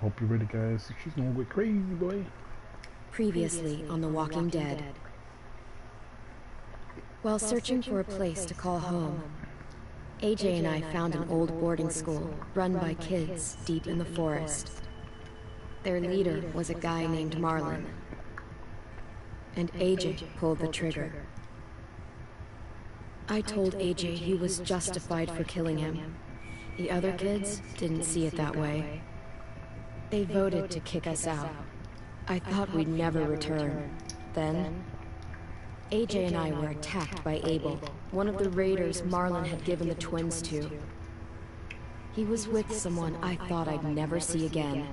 Hope you're ready, guys. She's gonna go crazy, boy. Previously on The Walking Dead. While searching for a place to call home, AJ and I found an old boarding school run by kids deep in the forest. Their leader was a guy named Marlon, and AJ pulled the trigger. I told AJ he was justified for killing him. The other kids didn't see it that way. They voted to kick us out. I thought we'd never return. Then, AJ and I were attacked by Abel, one of the raiders Marlon had given the twins to. He was with someone I thought I'd never see again.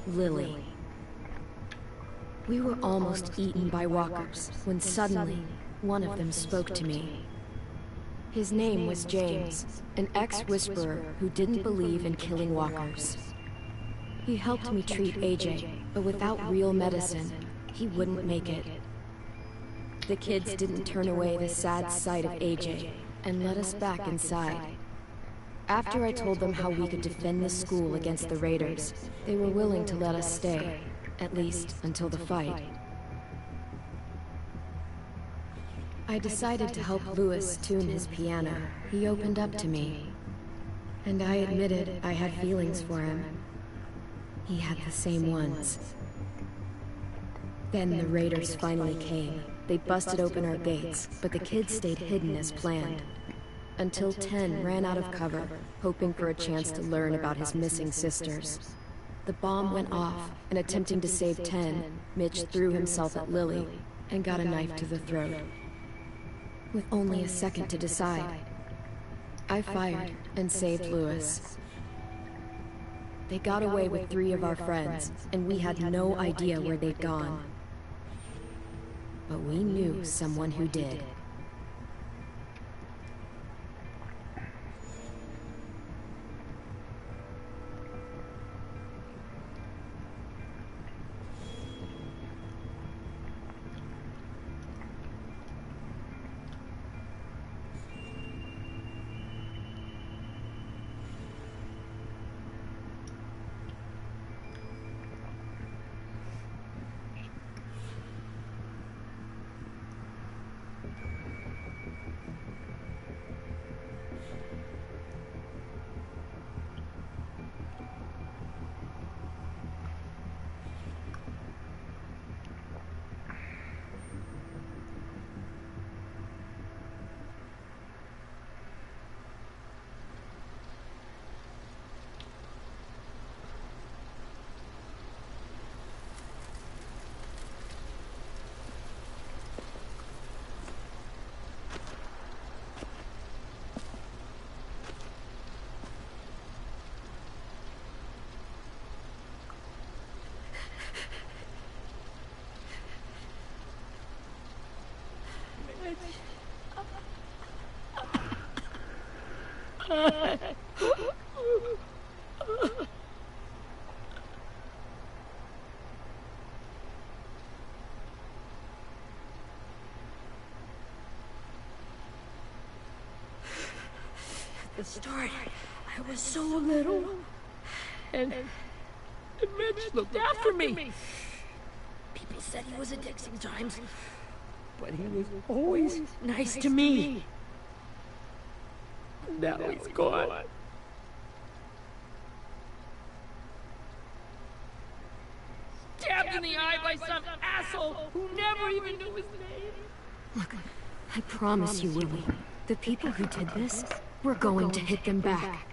Lily. We were almost eaten by walkers when suddenly one of them spoke to me. His name was James, an ex-whisperer who didn't believe in killing walkers. He helped me treat AJ, but without real medicine, he wouldn't make it. The kids didn't turn away the sad sight of AJ and let us back inside. After I told them how we could defend the school against the raiders, they were willing to let us stay, at least until the fight. I decided to help Louis tune his piano. He opened up to me, and I admitted I had feelings for him. He had the same ones. Then the raiders finally came. They busted open our gates, but the kids stayed hidden as planned. Until 10 ran out of cover, hoping for a chance to learn about his missing sisters. The bomb went off, and attempting to save 10, Mitch threw himself at Lily and got a knife to the throat. With only a second to decide, I fired and saved Louis. They got away with 3 of our friends, and we had no idea where they'd gone. But we knew someone who did. At the start, I was so little, and Mitch looked after me. People said he was a dick sometimes, but he was always nice to me. Now he's gone. Stabbed in the eye by some asshole who never even knew his name. Look, I promise you, Willie, the people who did this, we're going to hit them back.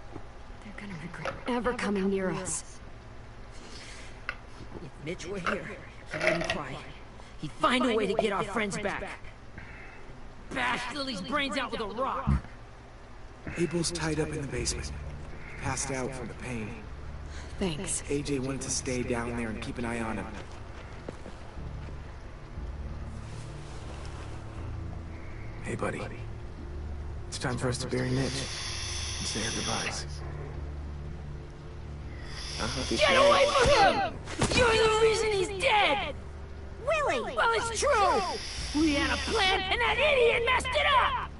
They're gonna regret ever coming near us. If Mitch were here, he wouldn't cry. He'd find a way to get our friends back. Bash Lily's brains out with a rock. Abel's tied up in the basement. Passed out from the pain. Thanks. AJ wanted to stay down there and keep an eye on him. Hey, buddy. It's time for us to bury Mitch and say our goodbyes. Get away from him! You're the reason he's dead! Willie! Well, it's true! We had a plan and that idiot messed it up!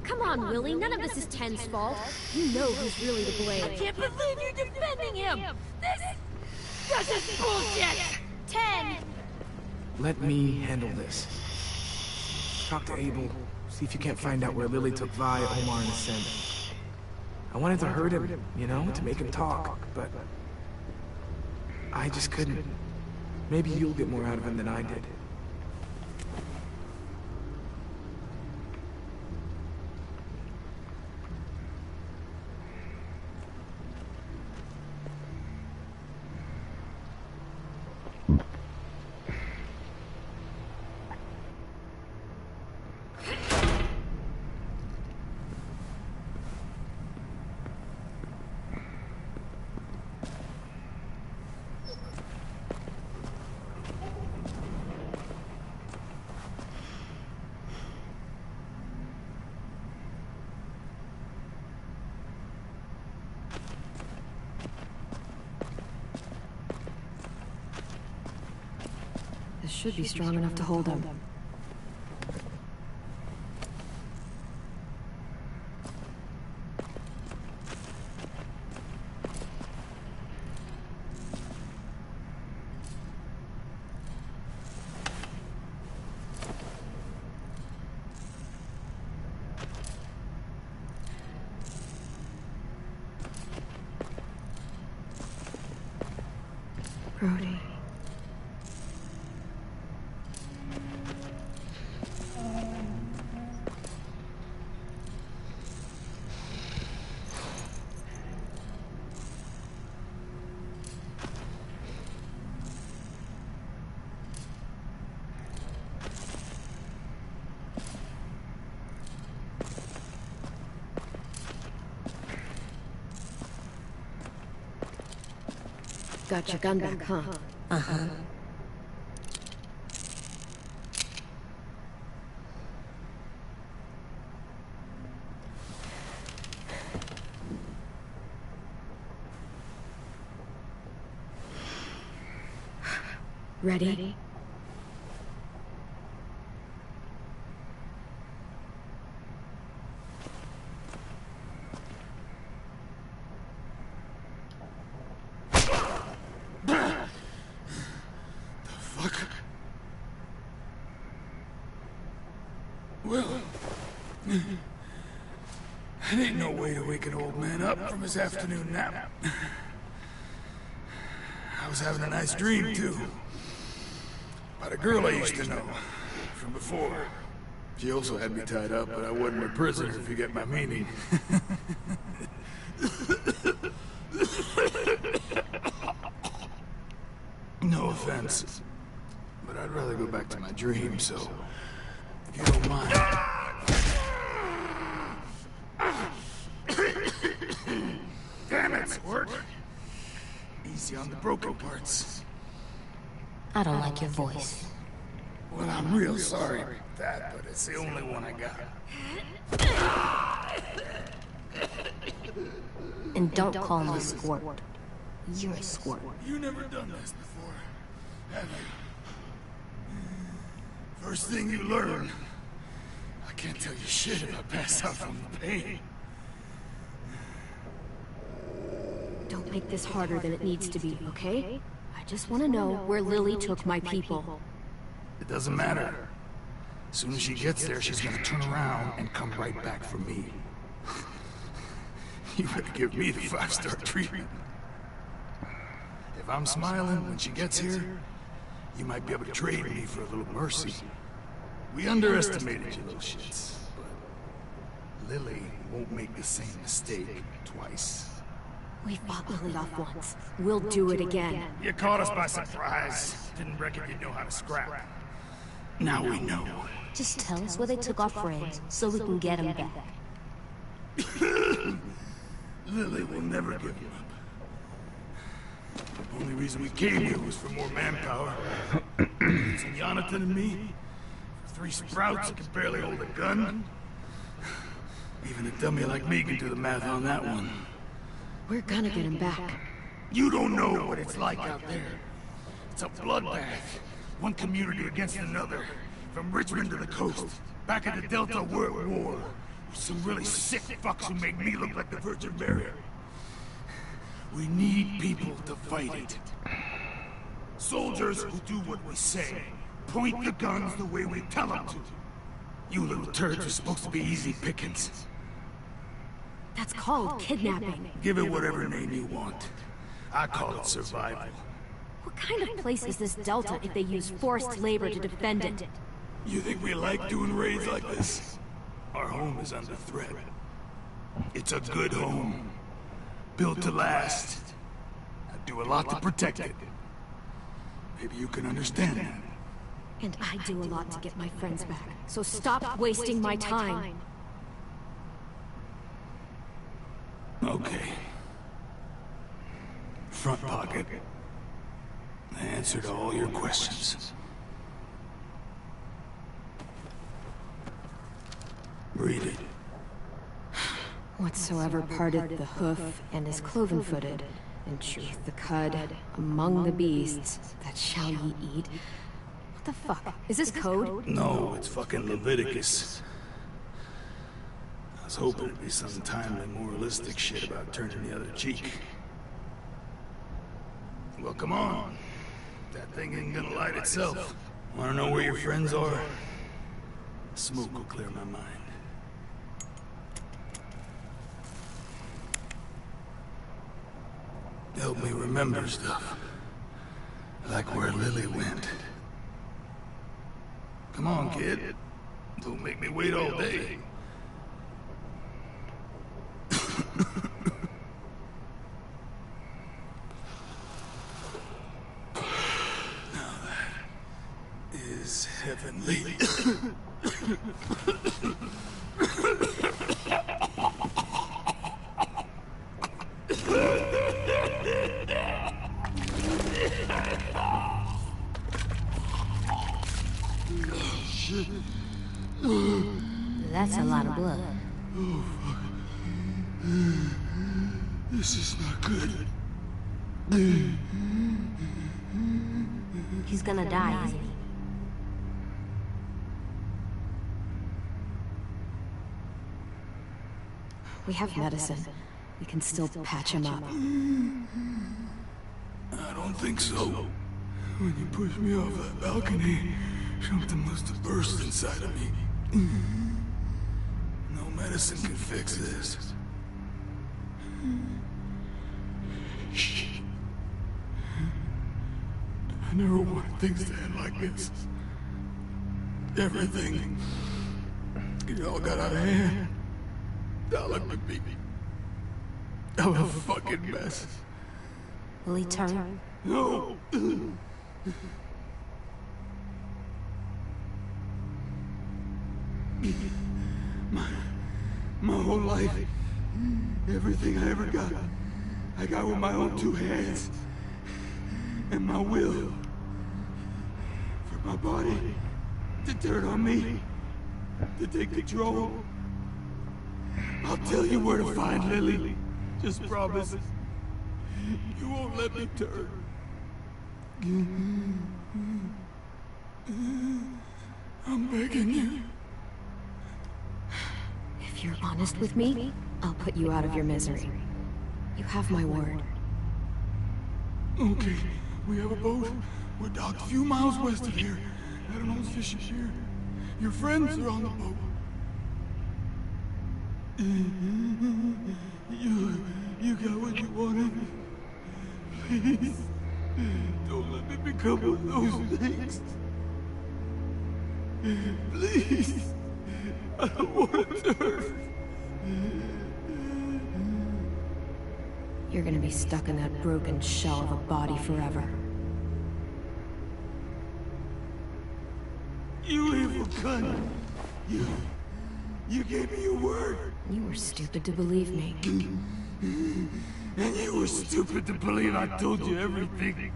Come on, Willie, none of this is Ten's fault. You know who's really to blame. I can't believe you're defending him! This is bullshit! 10! Let me handle this. Talk to Abel, see if you can't find out where Lily took Vi, Omar, and Ascend. I wanted to hurt him, you know, to make him talk, but I just couldn't. Maybe you'll get more out of him than I did. This should be strong enough to hold him. Brody. Got your gun back, huh? Uh-huh. Ready? Well, that ain't no way to wake an old man up from his afternoon nap. I was having a nice dream, too. About a girl I used to know from before. She also had me tied up, but I wasn't a prisoner, if you get my meaning. No offense, but I'd rather go back to my dream, so if you don't mind. Damn it, Squirt. Easy on the broken parts. I don't like your voice. Well, I'm real sorry about that, but it's the only one I got. And don't call me Squirt. You're a squirt. You never done this before, have you? First thing you learn, I can't tell you shit if I pass out from the pain. Don't make this harder than it needs to be, okay? I just want to know where Lily took my people. It doesn't matter. As soon as she gets there, she's gonna turn around and come right back for me. You better give me the 5-star treatment. If I'm smiling when she gets here, you might be able to trade me for a little mercy. We underestimated you little shits, but Lily won't make the same mistake twice. We fought Lily off once. We'll do it again. You caught us by surprise. Didn't reckon you'd know how to scrap. Now we know. Just tell us where they took our friends, so we can get them back. Lily will never give you up. The only reason we came here was for more manpower. Using Jonathan and me, for 3 sprouts who can barely hold a gun. Even a dummy like me can do the math on that one. We're gonna get him back. You don't know what it's like out there. It's a bloodbath. One community against another. From Richmond to the coast. Back at the Delta, we're at war. Some really sick fucks who make me look like the Virgin Mary. We need people to fight it. Soldiers who do what we say. Point the guns the way we tell them to. You little turds are supposed to be easy pickings. That's called kidnapping. Give it whatever name you want. I call it survival. What kind of place is this Delta if they use forced labor to defend it? You think we like doing raids like this? Our home is under threat. It's a good home. Built to last. I do a lot to protect it. Maybe you can understand that. And I do a lot to get my friends back. So stop wasting my time. Okay. Front pocket. The answer to all your questions. Read it. Whatsoever parted the hoof and is cloven-footed, in truth the cud, among the beasts, that shall ye eat. What the fuck? Is this code? No, it's fucking Leviticus. I was hoping it'd be some timely, moralistic shit about turning the other cheek. Well, come on. That thing ain't gonna light itself. Wanna know where your friends are? Smoke will clear my mind. Help me remember stuff. Like where Lily went. Come on, kid. Don't make me wait all day. Now that is heavenly. That's a lot of blood. Oh, fuck. This is not good. He's gonna die, isn't he? We have medicine. We can still patch him up. I don't think so. When you pushed me off that balcony, something must have burst inside of me. No medicine can fix this. Shh. I never wanted things to end like this. Everything. It all got out of hand. Now look at me. I'm a fucking mess. Will he turn? No! My whole life, everything I ever got, I got with my own 2 hands. And my will. For my body to turn on me, to take control. I'll tell you where to find Lily. Just promise. You won't let me turn. I'm begging you. If you're honest with me, I'll put you out of your misery. You have my word. Okay, we have a boat. We're docked a few miles west of here. I don't know who's fishing here. Your friends are on the boat. You got what you wanted. Please, don't let me become one of those things. Please, I don't want to turn. You're gonna be stuck in that broken shell of a body forever. You evil cunt. You gave me your word. You were stupid to believe me. And you were stupid to believe I told you everything.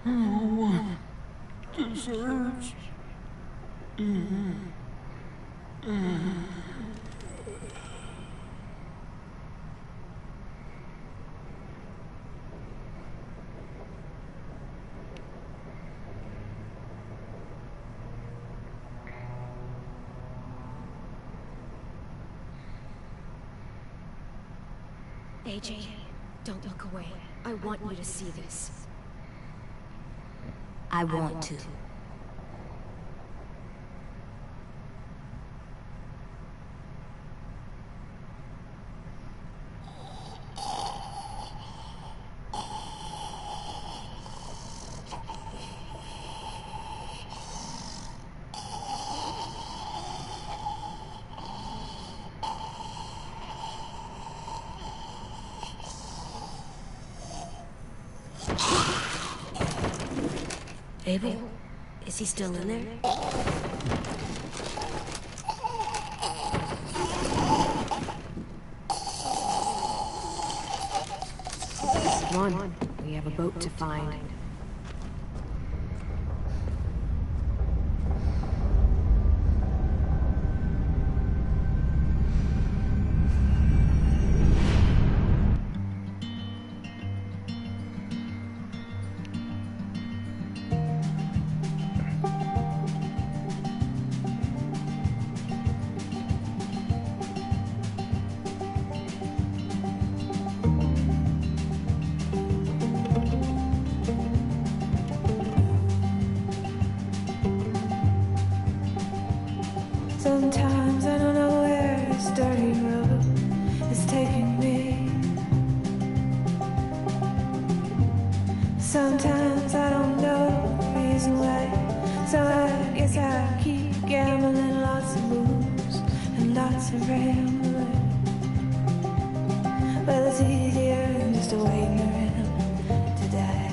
I don't want to search. AJ, don't look away. I want you to see this. I want to. Abel? Is he still in there? Come on, we have a boat to find. Sometimes I don't know where this dirty road is taking me. Sometimes I don't know the reason why. So I guess I keep gambling, lots of moves and lots of rambling. Well, it's easier than just waiting around to die.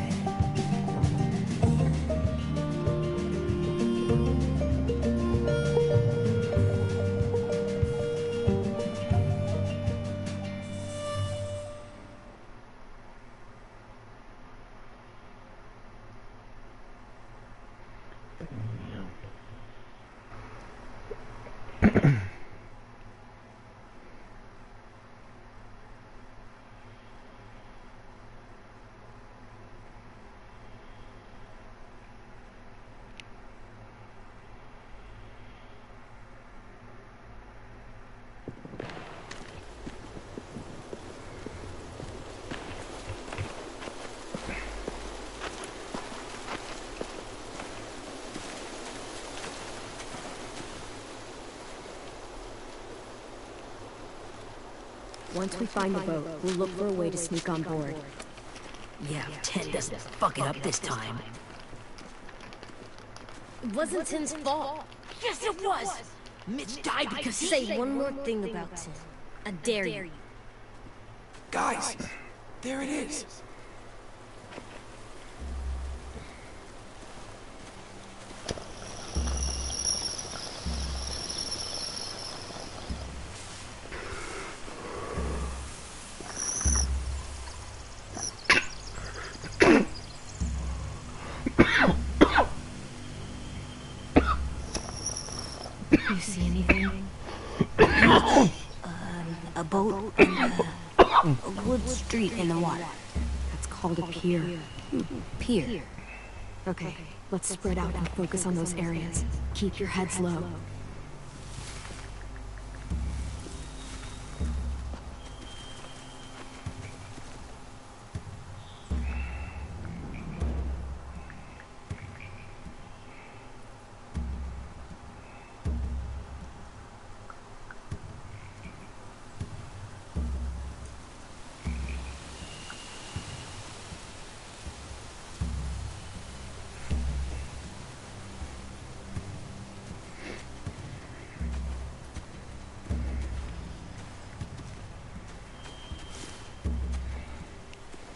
Once we find the boat, we'll look for a way to sneak on board. Yeah, if 10 doesn't fuck it up this time. It wasn't Tin's fault. Yes, it was! Mitch died because he... Say one more thing about Tin. I dare you. Guys, there it is. You see anything? A boat and a wood street in the water. That's called a pier. Pier. Okay, let's spread out and focus on those areas. Keep your heads low.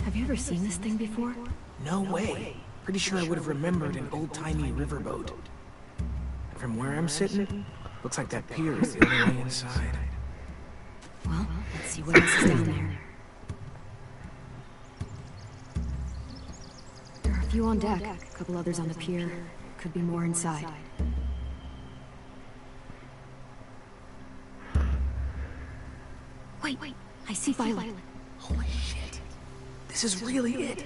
Have you ever seen this thing before? No way. Pretty sure I would have remembered an old-timey riverboat. From where I'm sitting, looks like that pier is the only way inside. Well, let's see what else is down there. There are a few on deck, a couple others on the pier. Could be more inside. Wait, I see Violet. Holy shit. This is really it.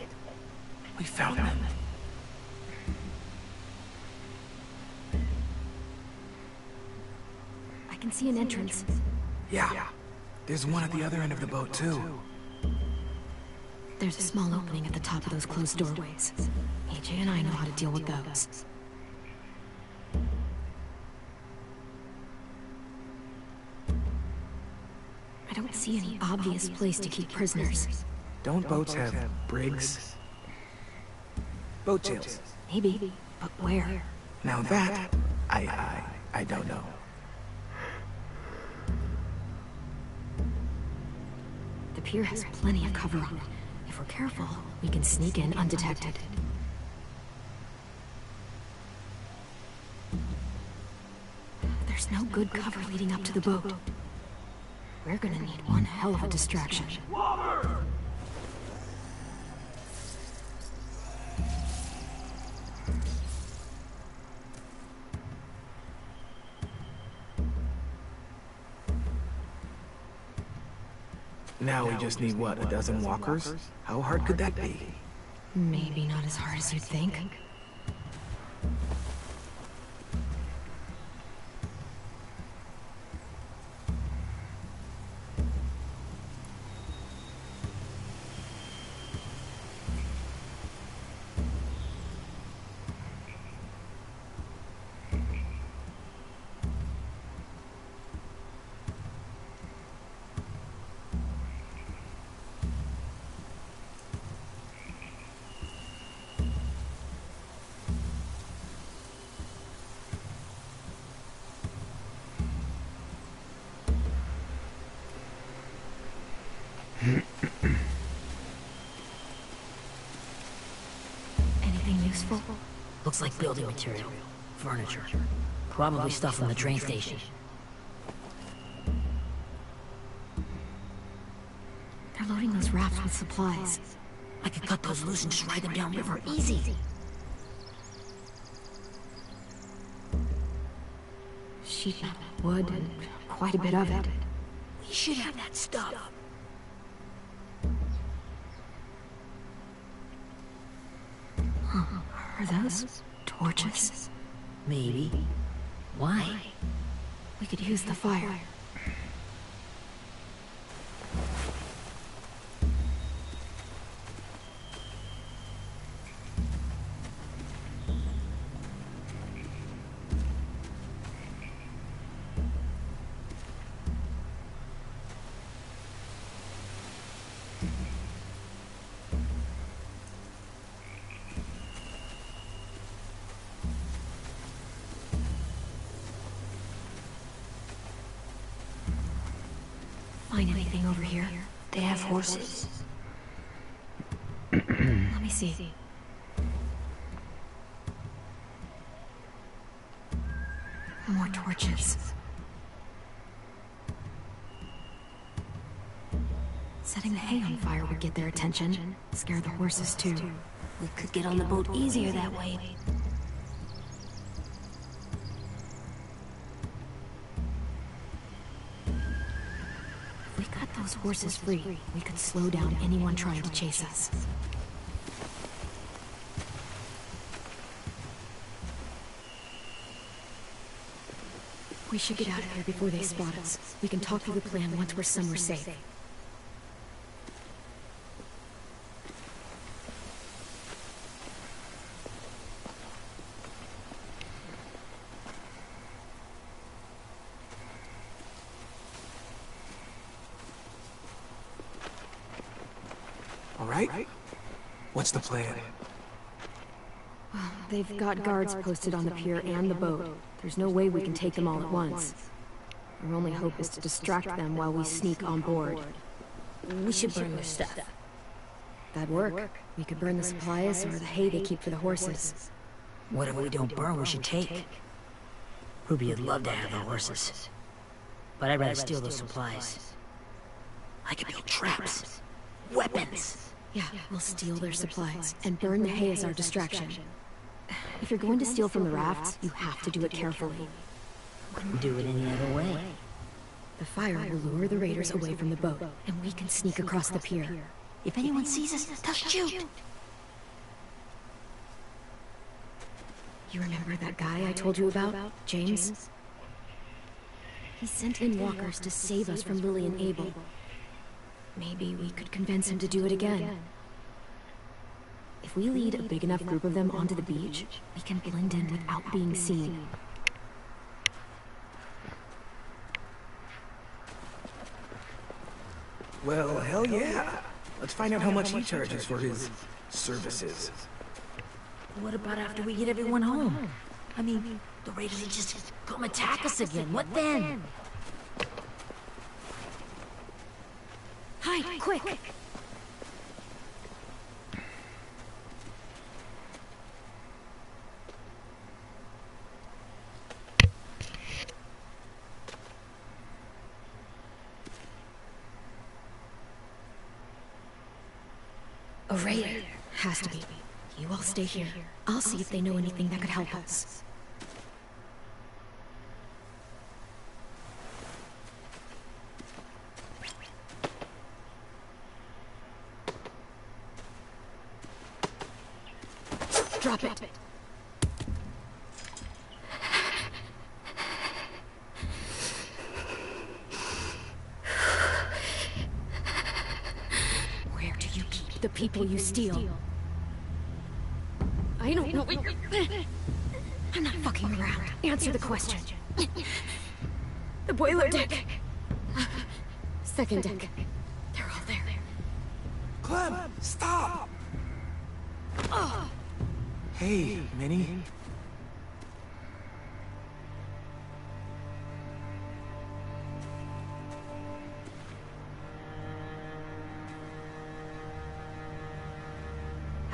We found them. I can see an entrance. Yeah. There's one at the other end of the boat, too. There's a small opening at the top of those closed doorways. AJ and I know how to deal with those. I don't see any obvious place to keep prisoners. Don't boats have brigs? Boat tails. Maybe, but where? Now that, I don't know. The pier has plenty of cover on it. If we're careful, we can sneak in undetected. There's no good cover leading up to the boat. We're gonna need one hell of a distraction. Now we just need, what, a dozen walkers? How hard could that be? Maybe not as hard as you'd think. Anything useful? Looks like building material. Furniture. Probably stuff from the train station. They're loading those rafts with supplies. I could cut those loose and just ride them downriver. Easy. Sheet metal, wood, and quite a bit of it. We should have that stuff. Are those torches? Maybe. Why? We could use the fire. Find anything over here? They have horses. Let me see. More torches. Setting the hay on fire would get their attention. Scare the horses too. We could get on the boat easier that way. If we cut those horses free, we could slow down anyone trying to chase us. We should get out of here before they spot us. We can talk through the plan once we're somewhere safe. All right? What's the plan? They've got guards posted on the pier and the boat. There's no way we can take them all at once. Our only hope is to distract them while we sneak on board. We should burn their stuff. That'd work. We could burn the supplies or the hay they keep for the horses. Whatever we don't burn, we should take. Ruby would love to have the horses. But I'd rather steal those supplies. I could build traps. Weapons. Yeah, we'll steal their supplies and burn the hay as our distraction. If you're going to steal from the rafts, you have to do it carefully. Couldn't do it any other way. The fire will lure the raiders away from the boat, and we can sneak across the pier. If anyone sees us, they'll shoot. You remember that guy I told you about, James? He sent in walkers to save us from Lily and Abel. Maybe we could convince him to do it again. If we lead a big enough group of them onto the beach, we can blend in without being seen. Well, hell yeah. Let's find out how much he charges for his services. What about after we get everyone home? I mean, the raiders will just come attack us again. What then? Hide, quick! A raider. Has to be. You all stay here. I'll see if they know anything that could help us. Drop it. Where do you keep the people you steal? I don't know what you're... I'm not fucking around. Answer the question. The boiler deck. Second deck. They're all there. Clem, stop! Hey, Minnie.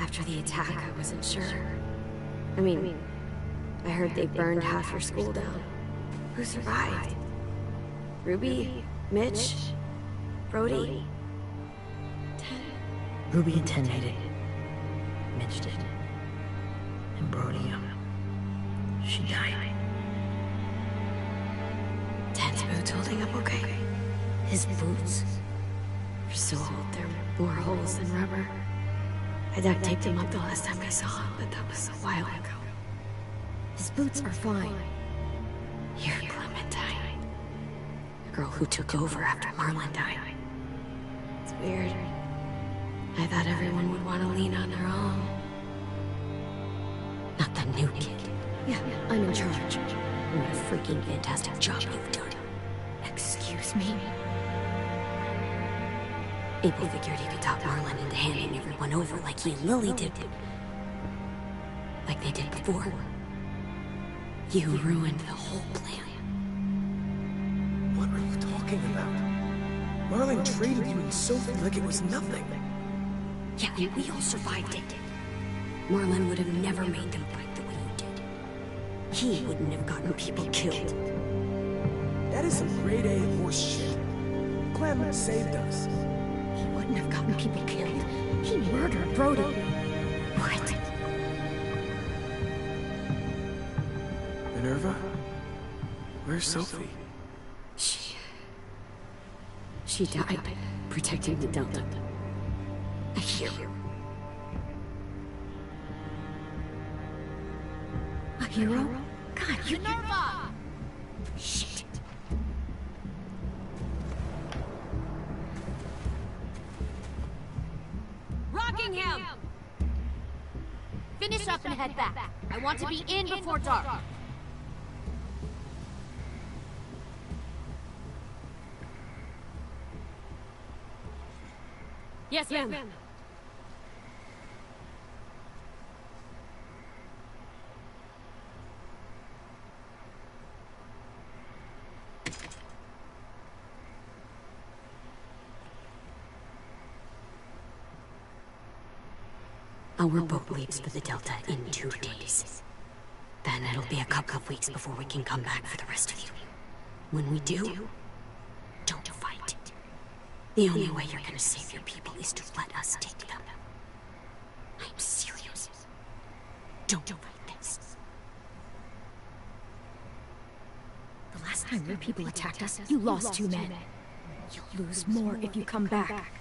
After the attack, I wasn't sure. I mean, I heard they burned half your school down. Who survived? Ruby? Mitch? Brody? Ted? Ruby and Ted made it. Mitch did. And Brody, she died. Ted's boots holding up okay? His boots? They're so old, there are more holes than rubber. I duct taped him up the last time I saw him, but that was a while ago. His boots are fine. You're Clementine. The girl who took over after Marlon died. It's weird. I thought everyone would want to lean on their own. Not the new kid. Yeah, I'm in charge. What a freaking fantastic job you've done. Excuse me? Abel figured he could talk Marlon into handing everyone over like he and Lily did. Like they did before. You ruined the whole plan. What are you talking about? Marlon treated you and Sophie like it was nothing. Yeah, and we all survived it. Marlon would have never made them fight the way you did. He wouldn't have gotten people killed. That is some grade A horse shit. Clem saved us. He wouldn't have gotten people killed. He murdered Brody. What? Minerva? Where's Sophie? She died protecting the Delta. A hero. A hero? God, you... Minerva! Shit. Rockingham! Finish up and head back. I want to be in before dark. Yes, ma'am. Our boat leaves for the Delta in 2 days. Then it'll be a couple of weeks before we can come back for the rest of you. When we do, don't fight. The only way you're gonna save your people is to let us take them. I'm serious. Don't fight this. Last time your people attacked us, you lost 2 men. You'll lose more if you come back.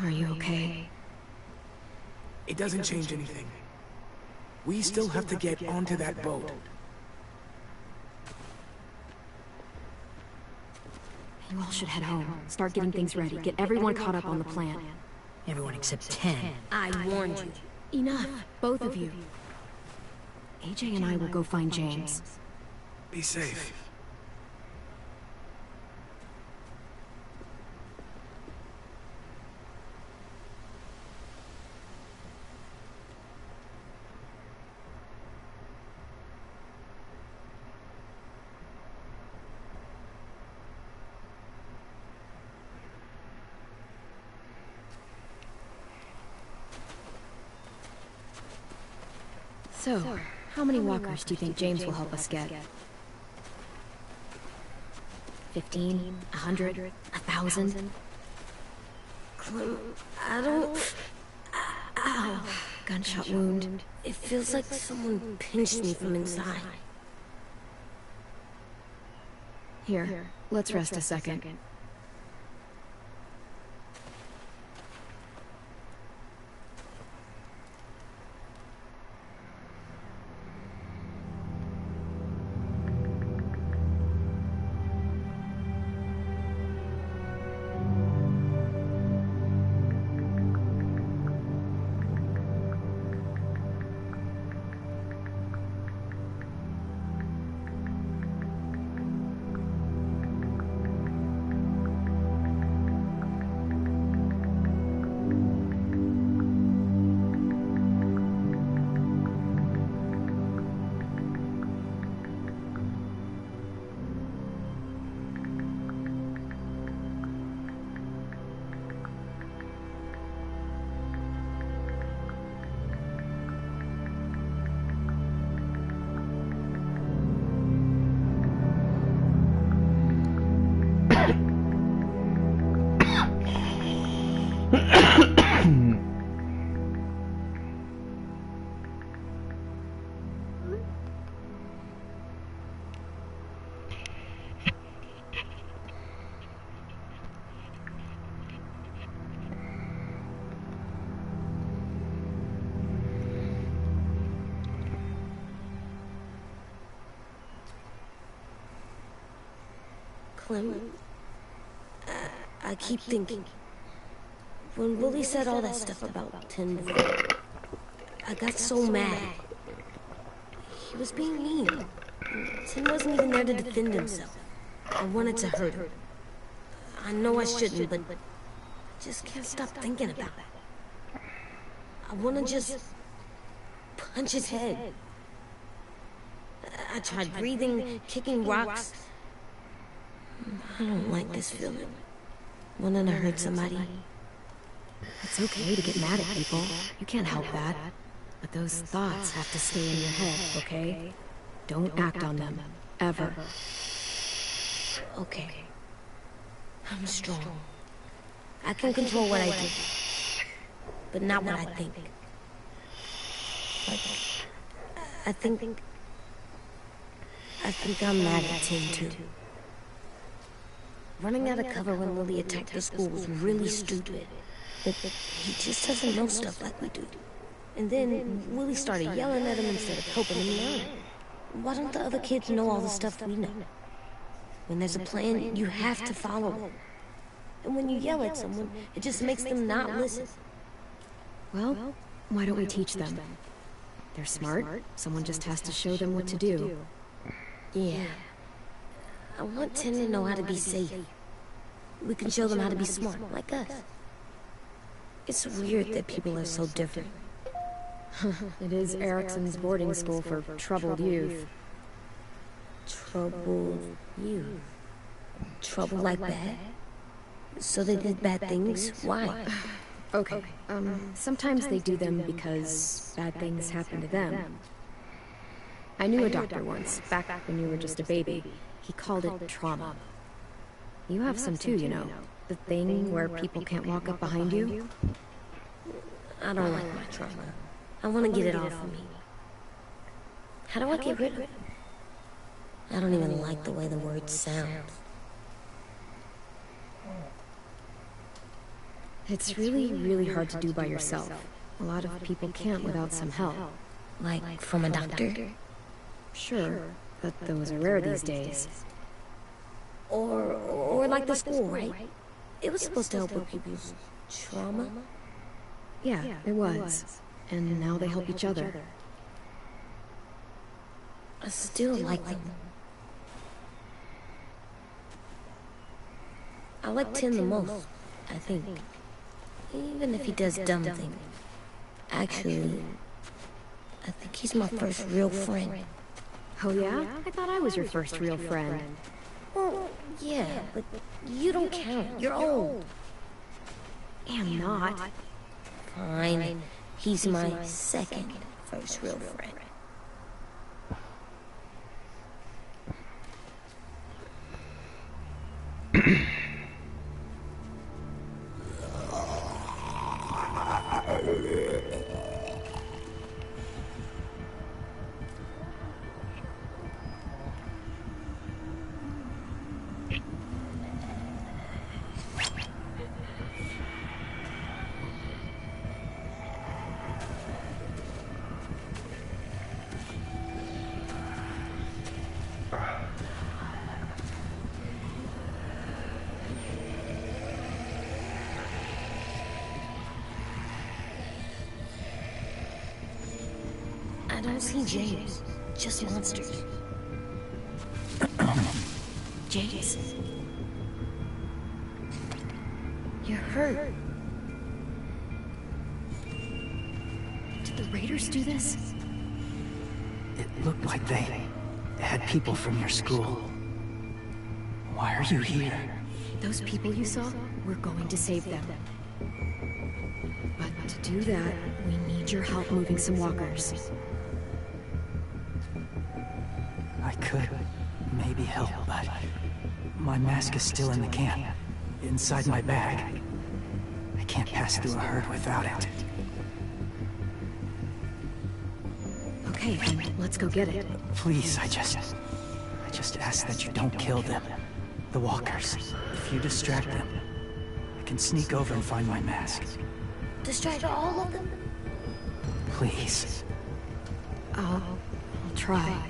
Are you okay? It doesn't change anything. We still have to get onto that boat. You all should head home. Start getting things ready. Get everyone caught up on the plan. Everyone except 10. I warned you. Enough, both of you. AJ and I will go find James. Be safe. So, how many walkers do you think James will help us get? 15? 100? 1,000? I don't... Ow. Gunshot wound. It feels like someone pinched me from inside. Here, let's rest a second. Clem, I keep thinking. When Willie said all that stuff about 10 before, I got so mad. He was being mean. Tim wasn't even there to defend himself. I wanted to hurt him. I know I shouldn't, but I just can't stop thinking about it. I want to just punch his head. I tried breathing, kicking rocks. I don't like this feeling. Wanting to hurt somebody. It's okay to get mad at people. You can't help that. But those thoughts have to stay in your head, okay? Don't act on them. Ever. Okay. I'm strong. I can control what I do. But not what I think. I think I'm mad at Tim too. Running out of cover when Lily attacked the school was really stupid. But he just doesn't know stuff like we do. And then Willie started yelling at him instead of helping him learn. Why don't the other kids know all the stuff we know? When there's a plan, you have to follow it. And when you yell at someone, it just makes them not listen. Well, why don't we teach them? They're smart. Someone just has to show them what to do. Yeah. I want Tim to know how to be safe. We can show them how to be smart, like us. It's weird that people are so different. It is Erickson's boarding school for troubled youth. Troubled youth? Trouble like that? So they did bad things? Why? Okay, sometimes they do them because bad things happen to them. I knew a doctor once, back when you were just a baby. He called it trauma. You have some too, you know. The thing where people can't walk up behind you. I don't like my trauma. I want to get it off of me. How do I get rid of it? I don't even like the way the word sounds. It's really, really hard to do by yourself. A lot of people can't without some help. Like from a doctor? Sure, but those are rare these days. Or like the school, right? It was supposed to help with people's trauma. Yeah, it was. And now they help each other. I still like them. I like Tim the most, I think. Even if he does dumb things. Actually, I think he's my first real friend. Oh yeah? I thought I was your first real friend. Well, yeah, but you don't count. You're old. Am not. Fine. He's my second first real friend. I don't see James, just monsters. James? You're hurt. Did the Raiders do this? It looked like they had people from your school. Why are you here? Those people you saw, we're going to save them. But to do that, we need your help moving some walkers. I could maybe help, but my mask is still in the camp, inside my bag. I can't pass through a herd without it. Okay, then let's go get it. Please, I just ask that you don't kill them. The walkers. If you distract them, I can sneak over and find my mask. Distract all of them? Please. I'll try.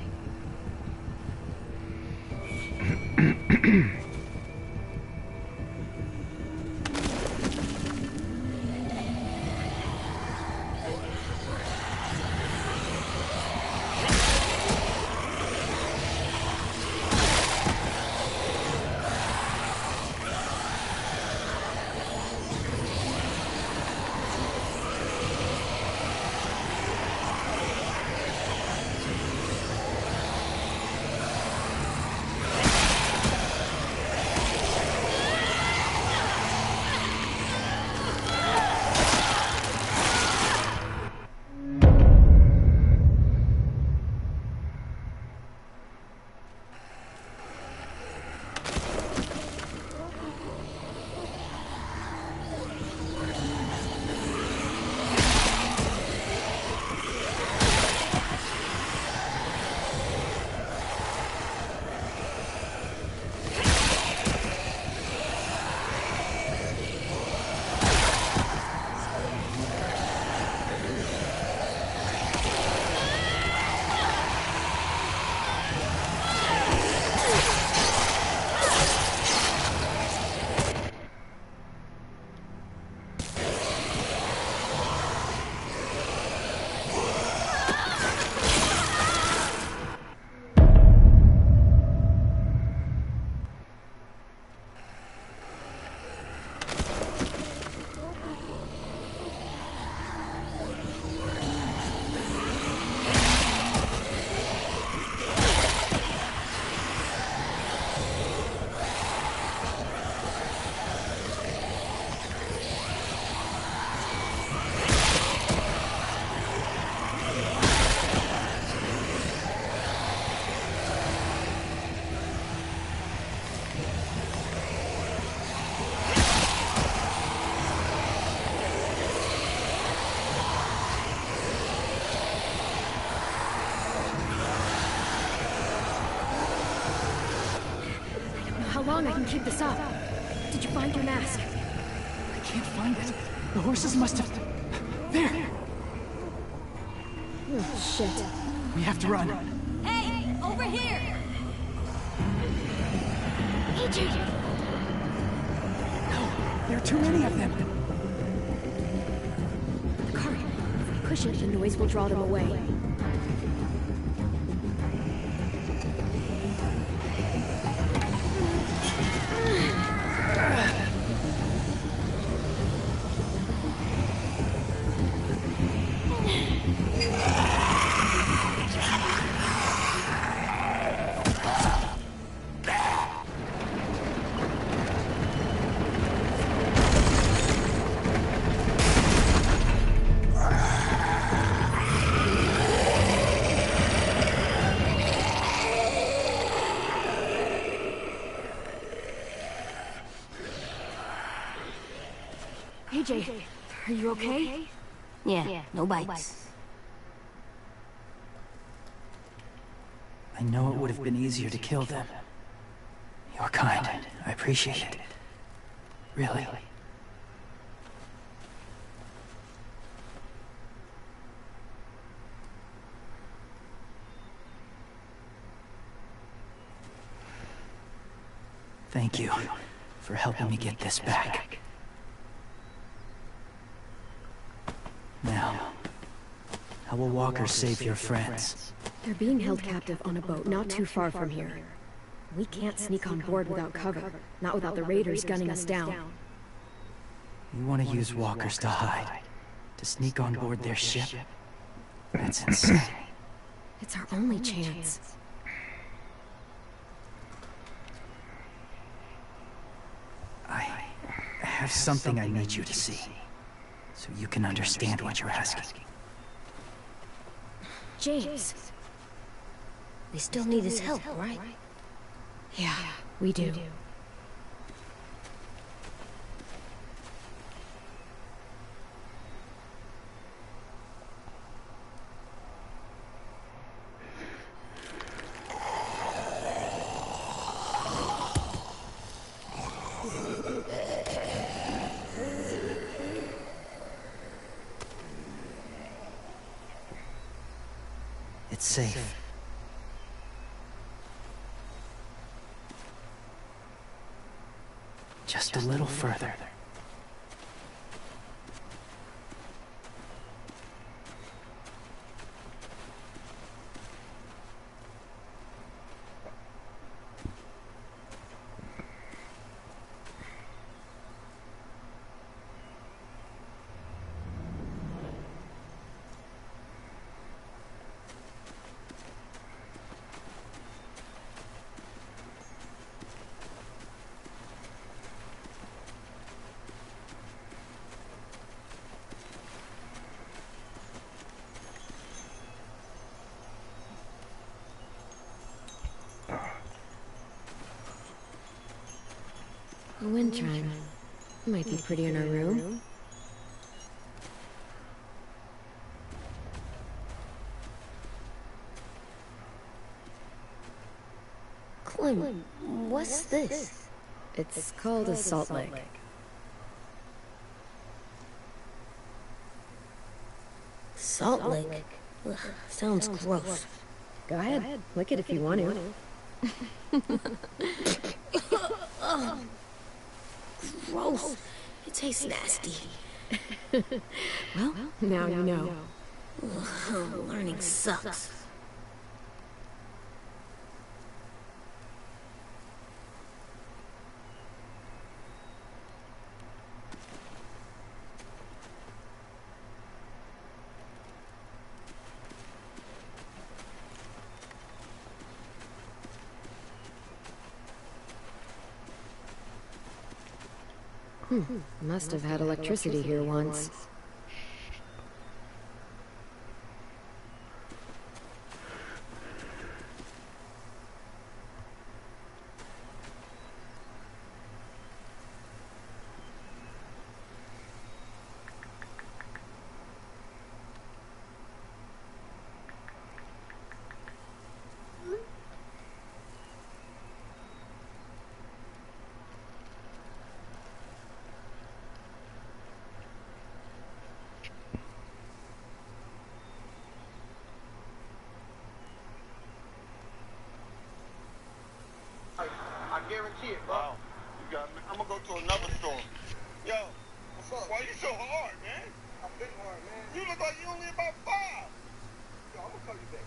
long I can keep this up. Did you find your mask? I can't find it. The horses must have... There! Oh, shit. We have to run. Hey, over here! AJ! No, there are too many of them. The cart. If we push it, the noise will draw them away. AJ, are you okay? Yeah, no bites. I know it would have been easier to kill them. You're kind. I appreciate it. Really. Thank you for helping me get this back. Now, how will Walker save your friends? They're being held captive on a boat not too far from here. We can't sneak on board without cover, not without the raiders gunning us down. You want to use walkers to hide? To sneak on board their ship? That's insane. It's our only chance. I have something I need you to see, so you can understand what you're asking. James. They still need his help, right? Yeah, we do. It's safe. Just a little further. A wind chime. Might be pretty in our room. Clem, what's this? It's called a salt lick. Salt lick? Ugh, sounds gross. Go ahead, lick it if you want to. Gross. It tastes nasty. Well, now you know. Ugh, learning sucks. Must have had electricity here once. guarantee it, bro. Wow. You got me. I'm gonna go to another store. Yo, what's up? Why you so hard, man? I've been hard, man. You look like you only about 5. Yo, I'm gonna call you back.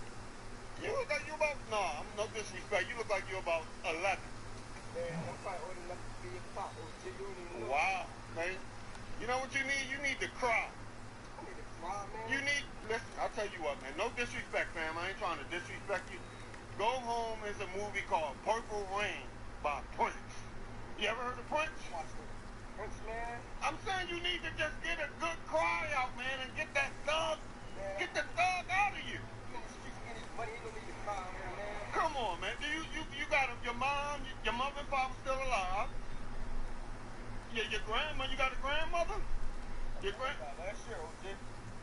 You look like you about, nah, I'm no disrespect. You look like you're about 11. Man, I'm probably old enough to be a pop. Wow, man. You know what you need? You need to cry. I need to cry, man. You need, listen, I'll tell you what, man. No disrespect, fam. I ain't trying to disrespect you. Go Home is a movie called Purple Rain by Prince. You ever heard of Prince? Prince, man. I'm saying you need to just get a good cry out, man, and get that thug, get the thug out of you. Come on, man. Do you got your mom, your mother and father still alive? Yeah, your grandma, you got a grandmother? Your last year,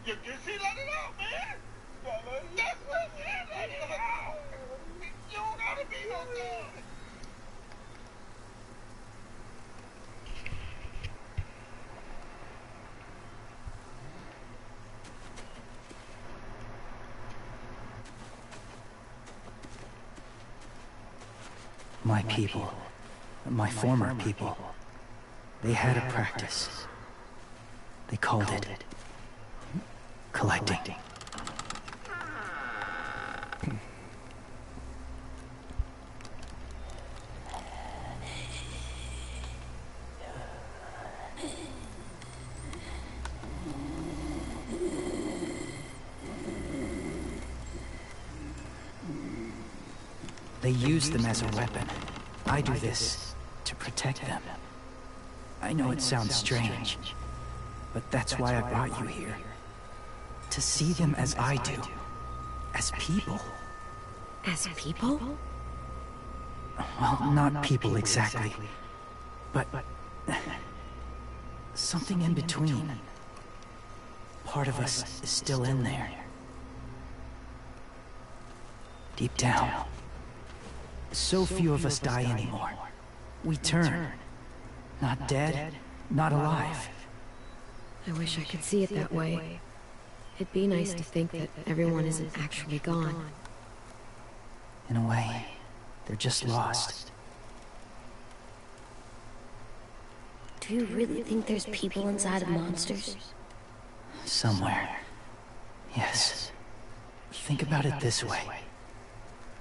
she let it out, man. That's what she let it out. You don't gotta be no good. My people, my former people, they had a practice. They called it collecting. They use them as a weapon. I do this to protect them. I know it sounds strange, but that's why I brought you here. To see them as I do. As people. As people? Well, not people exactly, but something in between. Part of us is still in there. Deep down. So few of us die anymore. We turn. Not dead, not alive. I wish I could see it that way. It'd be nice to think that everyone isn't actually gone. In a way, they're just lost. Do you really think there's people inside of monsters? Somewhere. Yes. Think about it this way.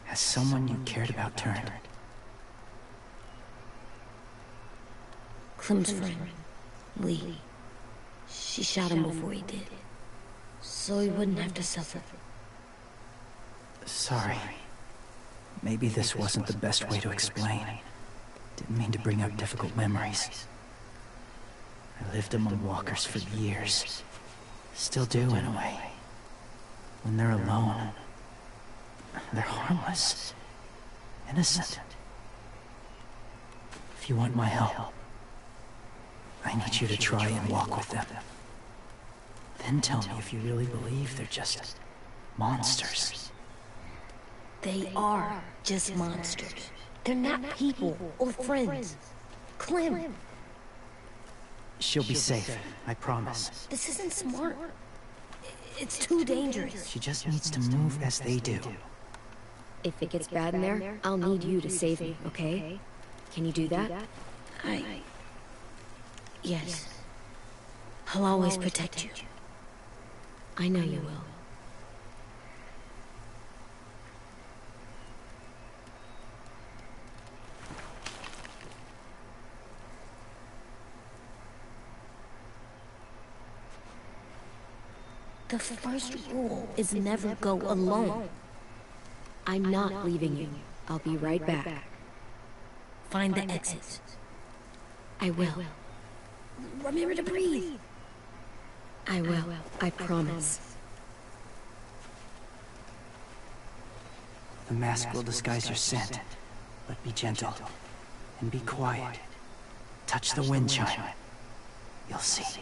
Has someone you cared about turned? Clem's friend, Lee. She shot him before he did. So he wouldn't have to suffer. Sorry. Maybe this wasn't the best way to explain. Didn't mean to bring up difficult memories. I lived among walkers for years. Still do, in a way. When they're alone, they're harmless. Innocent. If you want my help, I need you to try and walk with them. Then tell me if you really believe they're just monsters. They are just monsters. They're not people or friends. Clem! She'll be safe, I promise. This isn't smart. It's too dangerous. She just needs to move as they do. If it gets bad in there, I'll need you to save me, okay? Can you do that? Yes. I'll always protect you. I know you will. The first rule is never go alone. I'm not leaving you. I'll be right back. Find the exit. I will. Remember to breathe. I will. I promise. The mask will disguise your scent, but be gentle and be quiet. Touch the wind chime. You'll see.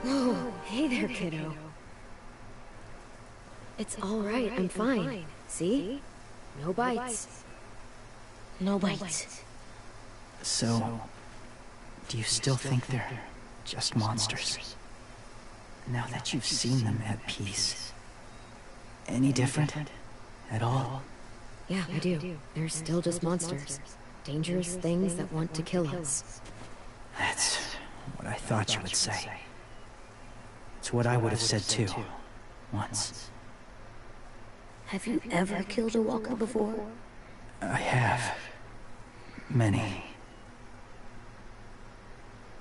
Whoa, hey there, kiddo. It's all right, I'm fine. See? No bites. No bites. So, do you still think they're just monsters? Now that you've seen them at peace, any different at all? Yeah, I do. They're still just monsters. Dangerous things that want to kill us. That's what I thought you would say. It's what I would have said too, once. Have you ever killed a walker before? I have. Many.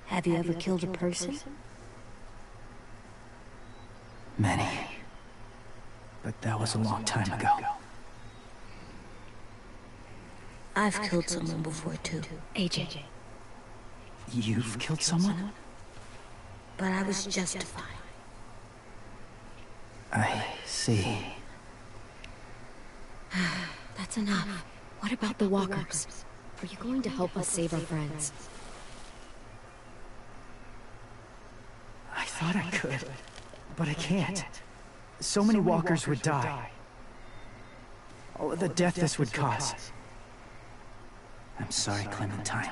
Have you ever killed a person? Many. But that was a long time ago. I've killed someone before too. AJ. You've killed someone? But I was justified. I see. That's enough. What about the walkers? Are you going to help us save our friends? I thought I could, but I can't. So many walkers would die. All of the death this would cause. I'm sorry, Clementine,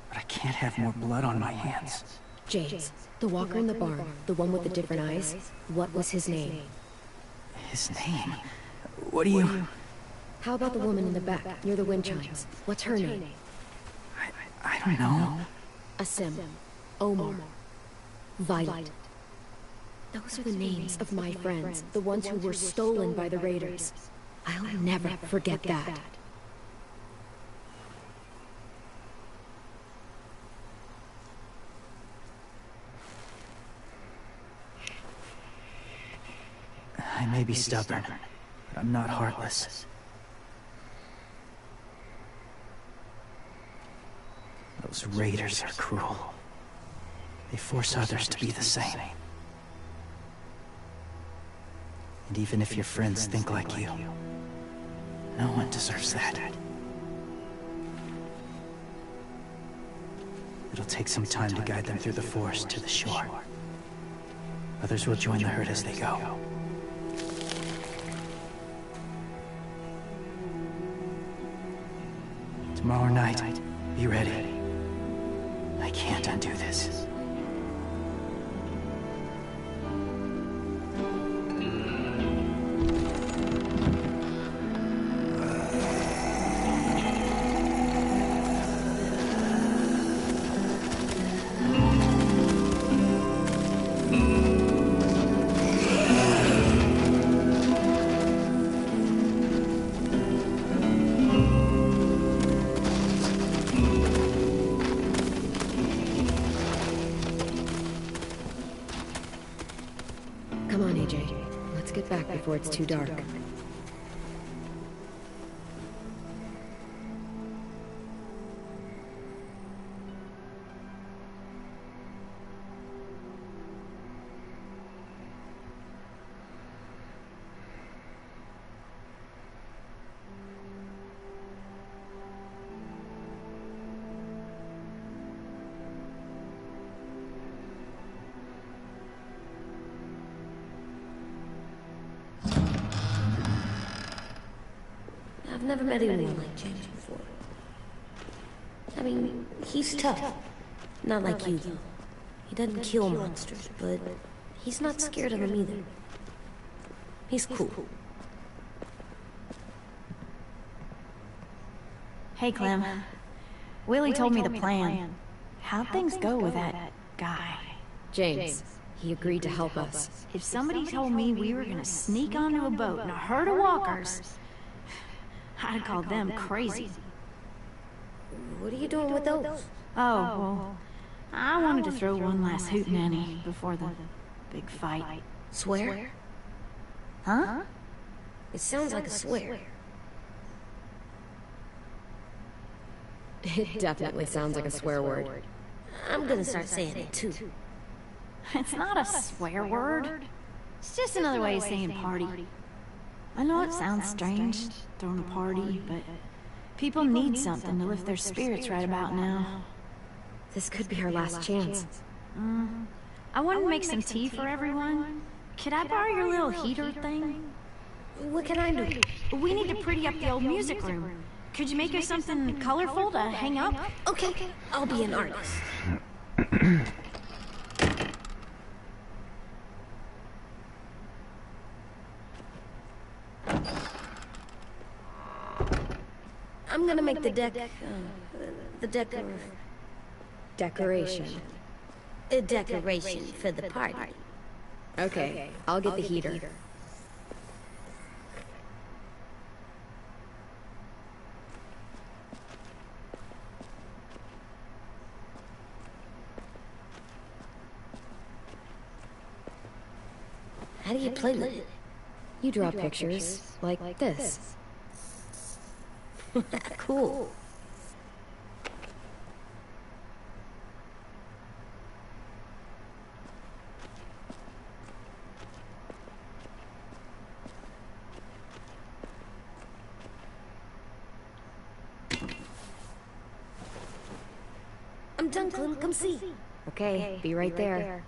but I can't have more blood on my hands. James, the walker in the barn, the one with the different eyes, what was his name? His name? What do you... How about the woman in the back, near the wind chimes? What's her name? I don't know. Asim, Omar, Violet. Those are the names of my friends, the ones who were stolen by the raiders. I'll never forget that. I may be stubborn, but I'm not heartless. Those raiders are cruel. They force others to be the same. And even if your friends think like you, no one deserves that. It'll take some time to guide them through the forest to the shore. Others will join the herd as they go. Tomorrow night, be ready. I can't undo this. Come on, AJ. Let's get back before it's too dark. never met anyone like James before. I mean, he's tough. Not like you, though. He doesn't kill monsters, but he's not scared of them either. He's cool. Hey, Clem. Willie told me the plan. How'd things go with that guy? James, he agreed to help us. If somebody told me we were gonna sneak onto a boat in a herd of walkers, I'd call them crazy. What are you doing with those? Oh, well, I wanted to throw one last hootenanny before the big fight. Swear? Huh? It sounds like a swear. It definitely sounds like a swear word. I'm gonna start saying it too. It's not a swear word. It's just another way of saying party. I know it sounds strange, throwing a party, but people need something to lift their spirits right about now. This could be our last chance. I wanted to make some tea for everyone. Could I borrow your little heater thing? What can I do? We need to pretty up the old music room. Could you make us something colorful to hang up? Okay, I'll be an artist. I'm gonna make the Decoration. a decoration for the party. Okay, I'll get the heater. How do you play with it? You draw pictures like this. Cool. I'm done, Clem. Come see. Okay, be right there.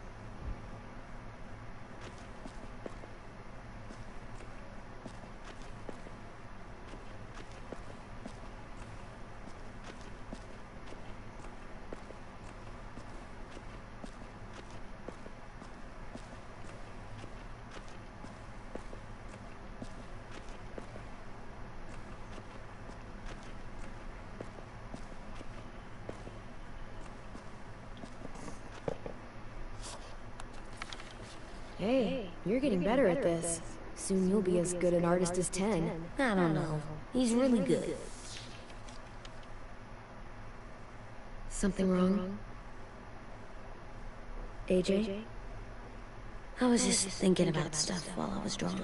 Hey, you're getting better at this. Soon you'll be as good an artist as 10. I don't know. He's really good. Something wrong? AJ? I was just thinking about stuff while I was drawing.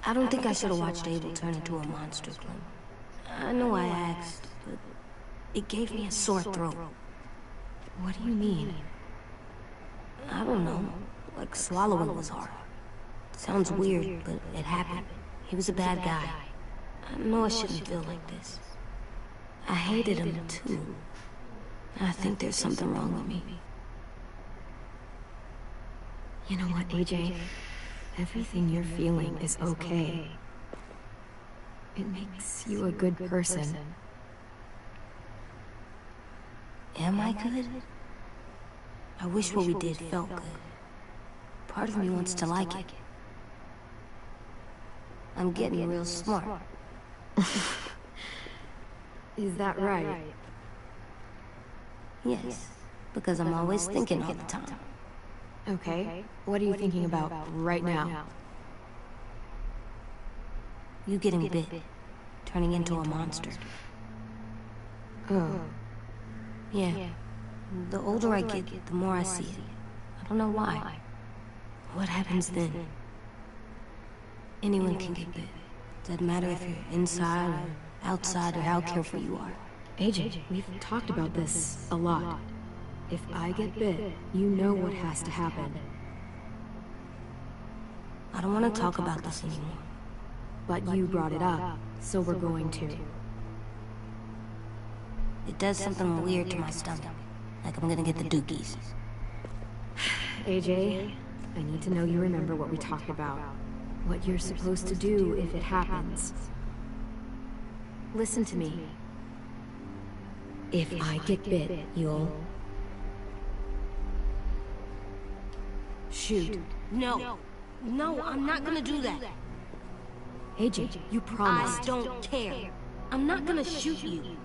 I don't think I should have watched Abel turn into a monster, Clem. I know I asked, but it gave me a sore throat. What do you mean? I don't know. Like swallowing was hard. Sounds weird, but it happened. He was a bad guy. I know I shouldn't feel like this. I hated him too. I think there's something wrong with me. You know what, AJ? Everything you're feeling is okay. It makes you a good person. Am I good? I wish what we did felt good. Part of me wants to like it. I'm getting real smart. Is that right? Yes, because I'm always thinking all the time. Okay, what are you thinking about right now? You getting bit, turning into a monster. Oh. Yeah. The older I get, the more I see it. I don't know why. What happens then? Anyone can get bit. Doesn't matter if you're inside or outside or how careful you are. AJ, we've talked about this a lot. If I get bit, you know what has to happen. I don't want to talk about this anymore. But you brought it up, so we're going to. It does something weird to my stomach. Like I'm gonna get the dookies. AJ, I need to know you remember what we talked about. What you're supposed to do if it happens. Listen to me. If I get bit, you'll... shoot. No. No, I'm not gonna do that. AJ, you promised. I don't care. I'm not gonna shoot you.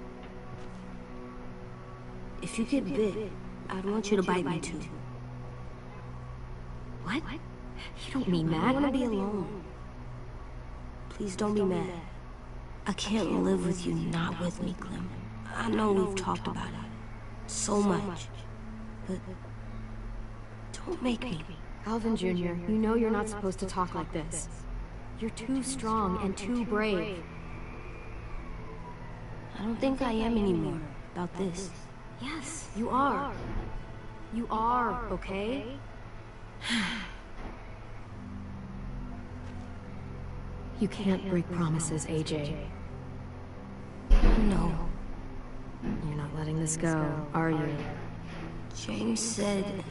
If you get bit, I'd want you to bite me too. What? You don't mean I that. wanna be alone. Please don't be mad. I can't live with you not with me, Clem. I know we've talked about it so much, but don't make me. Alvin Jr., you know you're not supposed to talk like this. You're too strong and too brave. I don't think I am anymore about this. Yes, you are. You are, okay? You can't break promises, AJ. No. You're not letting this go, are you? James said...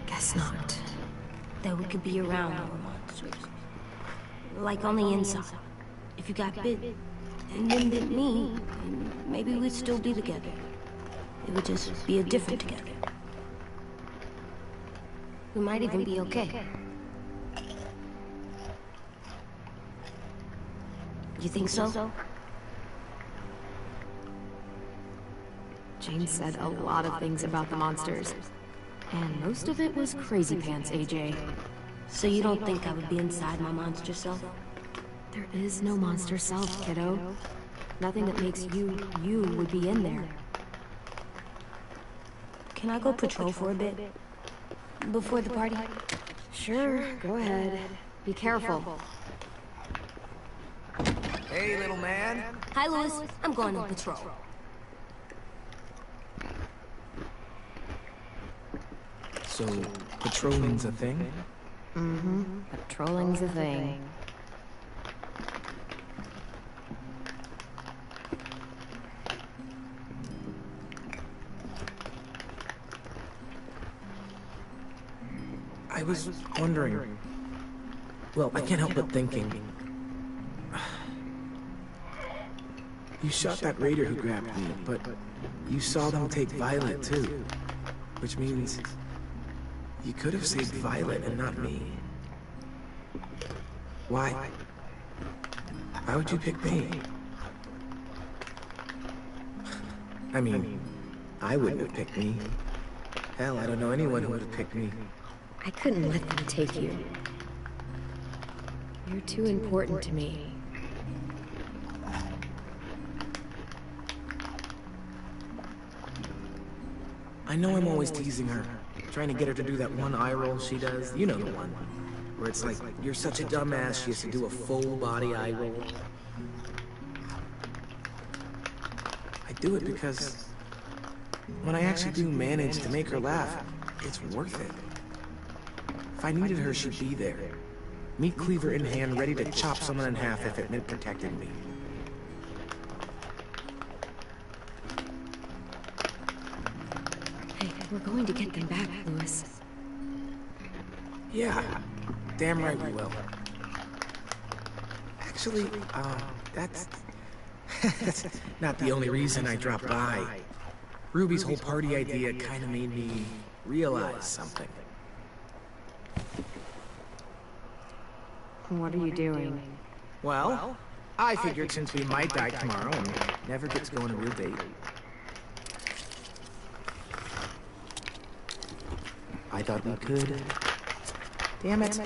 Guess not. that we could be around our monsters. Like on the inside. If you got bit, and then bit me, maybe we'd still be together. It would just be a different together. We might even be okay. You think so? James said a lot of things about the monsters. And most of it was crazy pants, AJ. So you don't think I would be inside my monster self? There is no monster self, kiddo. Nothing that makes you, you would be in there. Can I go patrol for a bit? Before the party? Sure, go ahead. Be careful. Hey, little man. Hi, Louis. I'm going on patrol. So, patrolling's a thing? Mm-hmm. Patrolling's a thing. I was wondering... Well, I can't help but thinking... You shot that raider who grabbed me, but you saw them take Violet, too. Which means... You could have saved Violet and not me. Why? Why would you pick me? I mean, I wouldn't have picked me. Hell, I don't know anyone who would have picked me. I couldn't let them take you. You're too important to me. I know I'm always teasing her, trying to get her to do that one eye roll she does. You know the one. Where it's like, you're such a dumbass, she has to do a full body eye roll. I do it because when I actually do manage to make her laugh, it's worth it. If I needed her, she'd be there. Meat cleaver in hand, ready to chop someone in half if it meant protecting me. Hey, we're going to get them back, Louis. Yeah, damn right we will. Actually, that's not the only reason I dropped by. Ruby's whole party idea kind of made me realize something. What are you doing? Well, I figured since we might die tomorrow and never get to go on a real date, I thought we could. Damn it.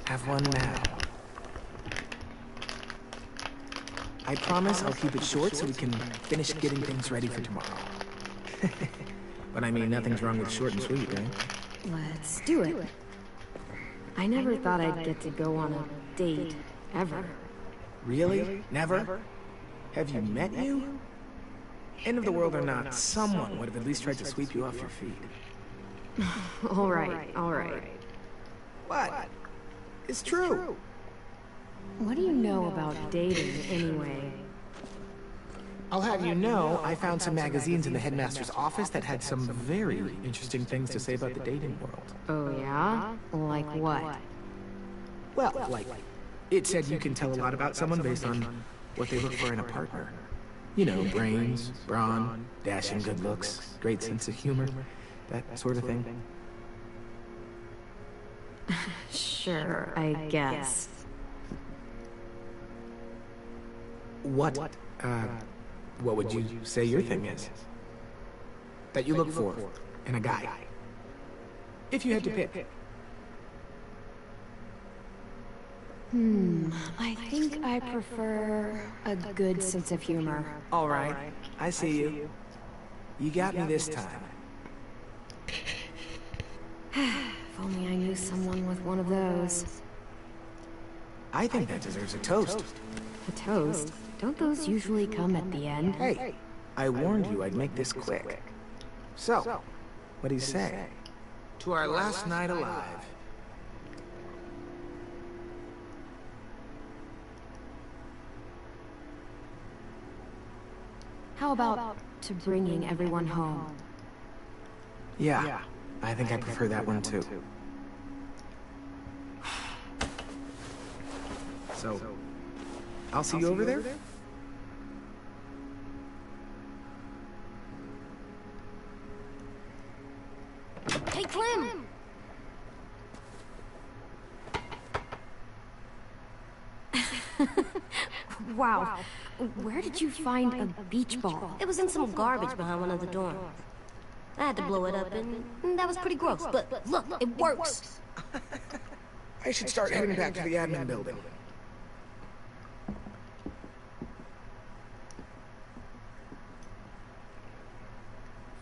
Have one now. I promise I'll keep it short so we can finish getting things ready for tomorrow. But I mean, nothing's wrong with short and sweet, right? Let's do it. I never thought I'd get to go on a date, ever. Really? Never? Have you met you? End of the world or not, someone would have at least tried to sweep you off your feet. All right, all right. What? It's true. What do you know about dating, anyway? I'll have you know, I found some magazines in the headmaster's office that had some very interesting things to say about the dating world. Oh, yeah? Like what? Well, like, it said you can tell a lot about someone based on what they look for in a partner. You know, brains, brawn, dashing good looks, great sense of humor, that sort of thing. Sure, I guess. What would you say your thing is? That you look for in a guy? If you had to pick. I think I prefer a good sense of humor. All right, I see you. You got me this time. If only I knew someone with one of those. I think that deserves a toast. A toast? Don't those usually come at the end? Hey, I warned you I'd make this quick. So, what do you say? To our last night alive. How about to bringing everyone home? Yeah, I think I prefer that one too. So, I'll see you over there? Hey, Clem! Wow. Where did you find a beach ball? It was in some garbage behind one of the dorms. I had to blow it up, and that was pretty gross. But look, it works. I should start heading back to the admin building.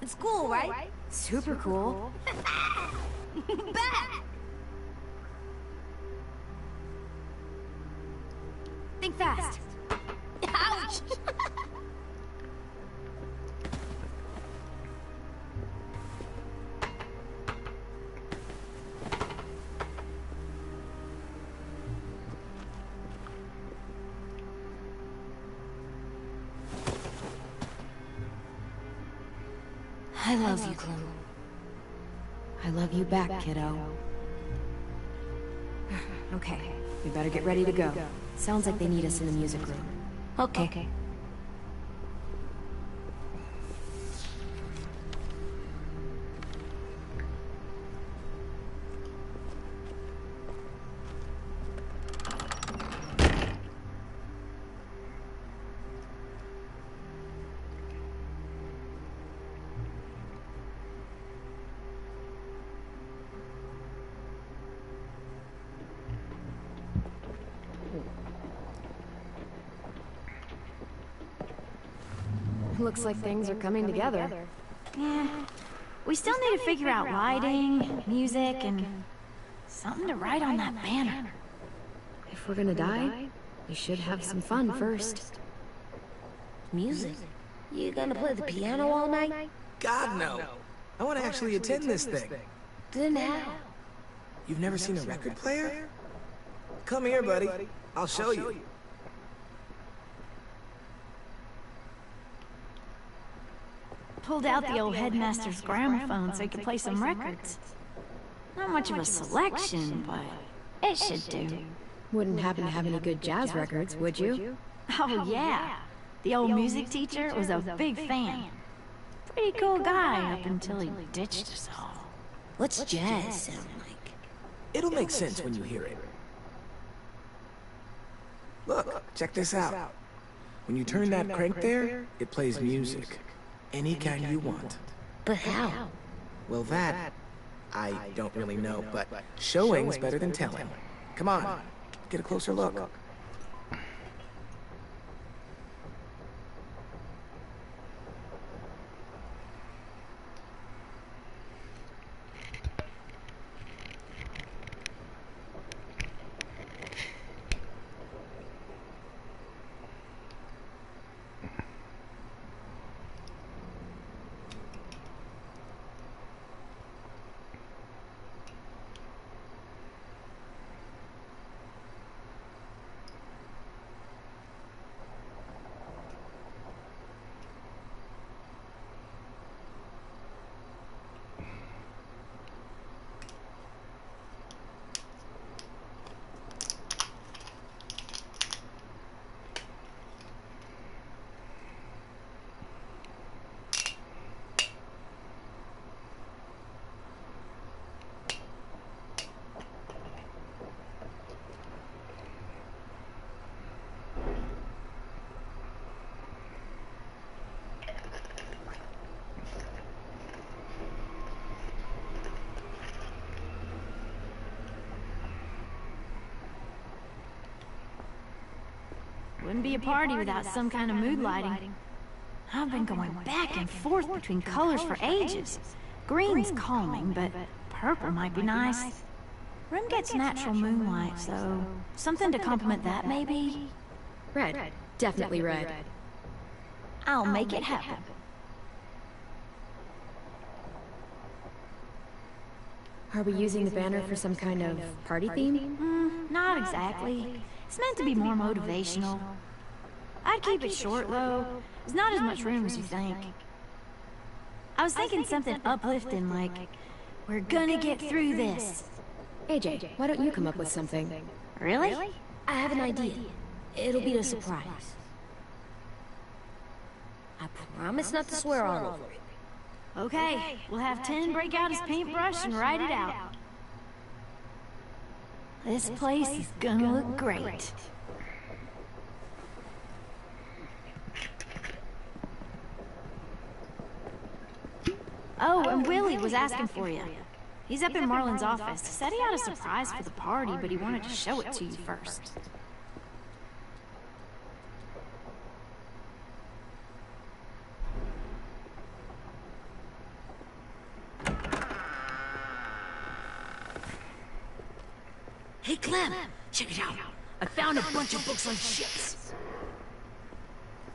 It's cool, right? Super cool. Bet! Think fast. Ouch! I love you, Clem. I love you back, kiddo. Okay, we better get ready to go. Sounds like they need us in the music room. Okay. Looks like things are coming together. Yeah. We still need to figure out lighting, music, and something to write on that banner. If we're gonna die, we should have some fun first. Music? You gonna play the piano all night? God, no. I want to actually attend this thing. Then how? You've never seen a record player? Come here, buddy. I'll show you. Pulled out the old headmaster's gramophone so he could play some records. Not much of a selection, but it should do. Wouldn't happen to have any good jazz records, would you? Oh yeah. The old music teacher was a big fan. Pretty cool guy up until he ditched us all. What's jazz sound like? It'll make sense when you hear it. Look, check this out. When you turn that crank there, it plays music. Any kind you want. But how? Well, that, I don't really know, but showing's better than telling. Come on, get a closer look. Wouldn't be a party without some kind of mood lighting. I've been going back and forth between colors for ages. Green's calming, but purple might be nice. Room gets natural moonlight, so something to complement that, maybe? Red. Definitely red. I'll make it happen. Are we using the banner for some kind of party theme? Not exactly. It's meant to be more motivational. I'd keep it short, though. There's not as much room as you think. I was thinking something uplifting, like, we're gonna get through this. AJ, why don't you come up with something? Really? I have an idea. It'll be a surprise. I promise not to swear all over it. Okay, we'll have 10 break out his paintbrush and write it out. This place is gonna look great. Oh, and Willie was asking for you. He's up in Marlon's office. Said he had a surprise for the party, but he wanted to show it to you first. Hey, Clem, check it out. I found a bunch of books on ships.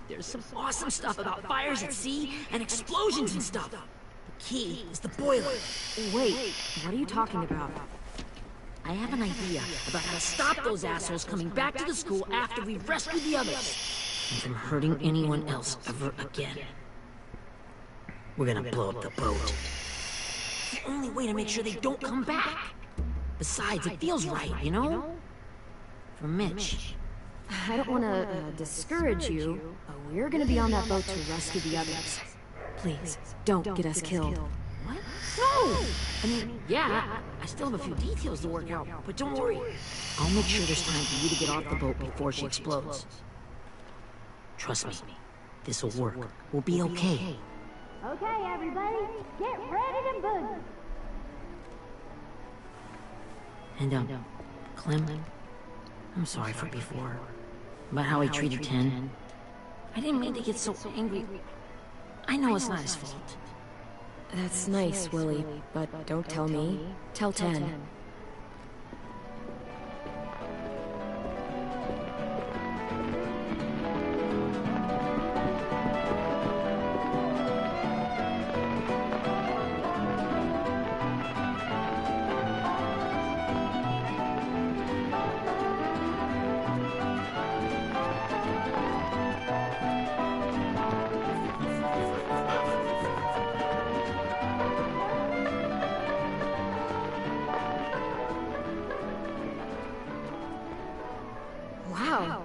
There's some awesome stuff about fires at sea and explosions and stuff. The key is the boiler. Wait, what are you talking about? I have an idea about how to stop those assholes coming back to the school after we rescue the others. And from hurting anyone else ever again. We're gonna blow up the boat. It's the only way to make sure they don't come back. Besides, it feels right, you know? For Mitch. I don't want to discourage you, but we're gonna be on that boat to rescue the others. Please, don't get us killed. What? No! I mean, yeah, I still have a few details to work out, but don't worry. I'll make sure there's time for you to get off the boat before she explodes. Trust me, this'll work. We'll be okay. Okay, everybody, get ready to boogie. And, Clem, I'm sorry for before. About how he treated Ten. I didn't mean to get so angry. I know it's not his fault. That's nice, Willie, but don't tell me. Tell Ten. Wow,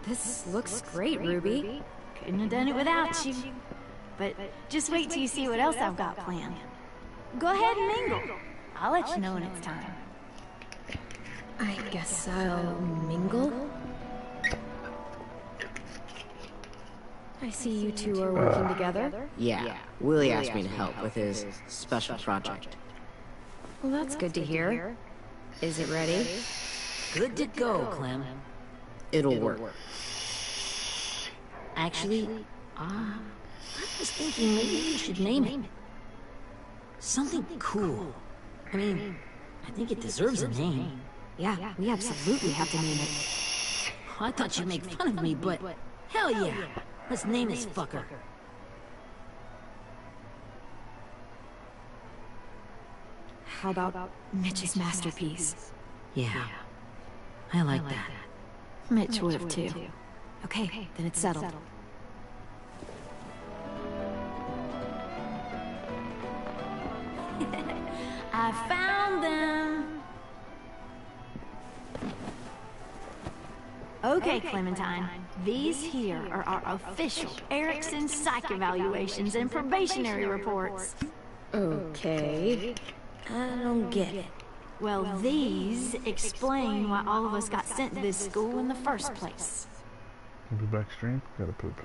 this looks great, Ruby. Couldn't have done it without you. But just wait till you see what else I've got planned. Go ahead and mingle. I'll let you know when it's time. I guess I'll mingle? I see you two are working together. Yeah, Willie asked me to help with his special project. Well, that's good to hear. Is it ready? Good to go, Clem. It'll work. Actually, I was thinking maybe you should name it. Something cool. I mean, I think it deserves a name. Yeah, we absolutely have to name it. I thought you'd make fun of me, but hell yeah. Let's name this fucker. How about Mitch's masterpiece? Yeah, I like that. Mitch would have too. Okay, then it's settled. I found them. Okay, Clementine. These here are our official Erickson psych evaluations and probationary reports. Okay. I don't get it. Well, these explain why all of us got sent to this school in the first place. I'll be back stream. Gotta poop.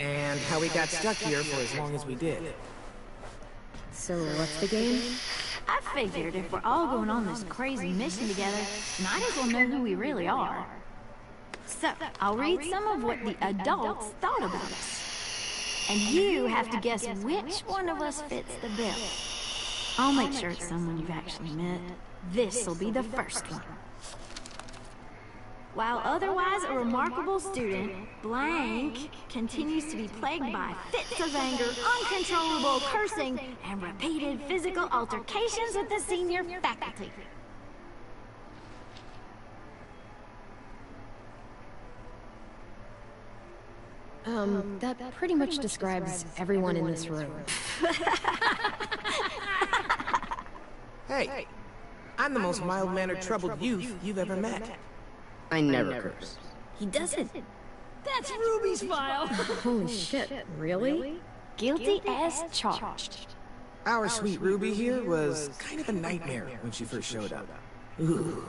and how we got stuck here for as long as we did. So what's the game? I figured if we're all going on this crazy mission together, might as well know who we really are. So, I'll read some of what the adults thought about us. And you have to guess which one of us fits the bill. I'll make sure it's someone you've actually met. This'll be the first one. While otherwise a remarkable student, blank continues to be plagued by fits of anger, uncontrollable cursing, and repeated physical altercations with the senior faculty. That pretty much describes everyone in this room. Hey, I'm the most mild-mannered troubled youth you've ever met. I never curse. He doesn't. That's Ruby's file. Holy shit, really? Guilty as charged. Our sweet Ruby here was kind of a nightmare when she first showed up. Ooh.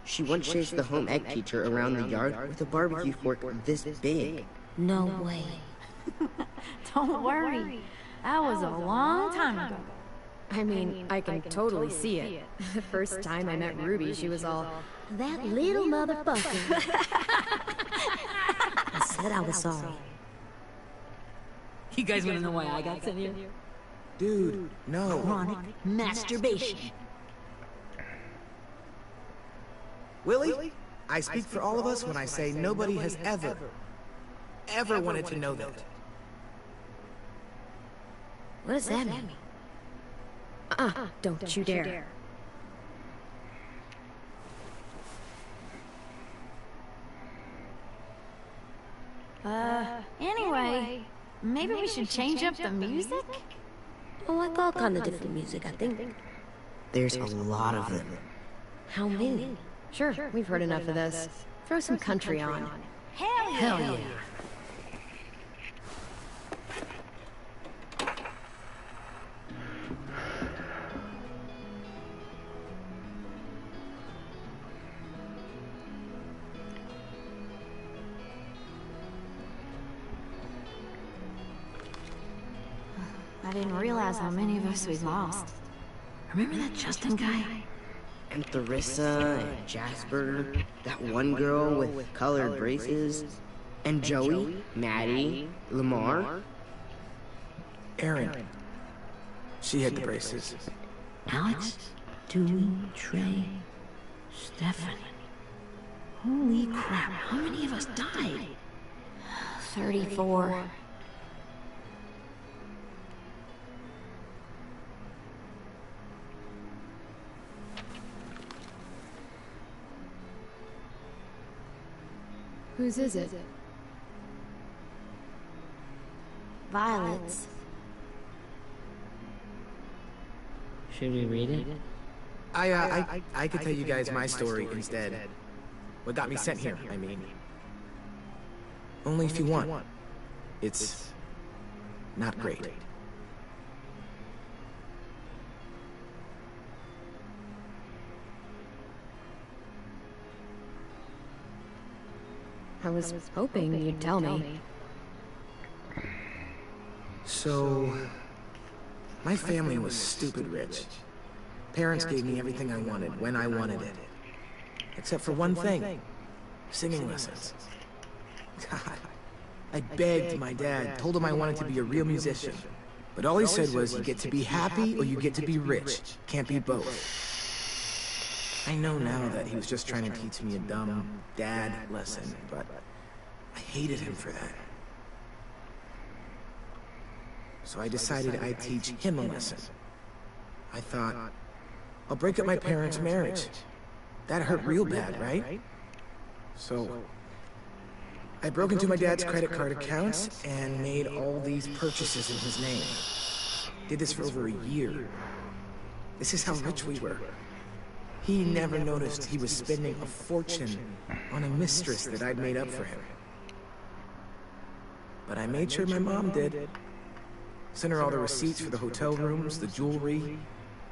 She once chased the home ec teacher around the yard with a barbecue fork this big. No way. Don't worry. That was a long time ago. I mean, I can totally see it. The first time I met Ruby, she was all, That little motherfucker. I said I was sorry. You guys want to know why I got sent here? Dude, no. Chronic masturbation. Willie, I speak for all of us when I say nobody has ever wanted to know that. What does that mean? don't you dare. Anyway, maybe we should change up the music? Oh, I like all kind of different music, I think. There's a lot of them. How many? Sure, we've heard enough of this. Throw some country on. Hell yeah! Hell yeah. I didn't realize how many of us we'd lost. Remember that Justin guy? And Theresa, and Jasper, that one girl with colored braces, and Joey, Maddie, Lamar. Erin. She had the braces. Alex, Dewey, Trey, Stefan. Holy crap, how many of us died? 34. Whose is it? Violet's. Should we read it? I could tell you guys my story instead. What got me sent here, I mean. Only if you want. It's not great. I was hoping you'd tell me. So, my family was stupid rich. Parents gave me everything I wanted, when I wanted it. Except for one thing. Singing lessons. God, I begged my dad, told him I wanted to be a real musician. But all he said was, you get to be happy or you get to be rich. Can't be both. I know now that he was just trying to teach me a dumb dad lesson, but I hated him for that. So I decided I'd teach him a lesson. I thought, I'll break up my parents' marriage. That hurt real bad, right? So I broke into my dad's credit card accounts and made all these purchases in his name. Did this for over a year. This is how rich we were. He never noticed he was spending a fortune on a mistress that I'd made up for him. But I made sure my mom did. Sent her all the receipts for the hotel rooms, the jewelry,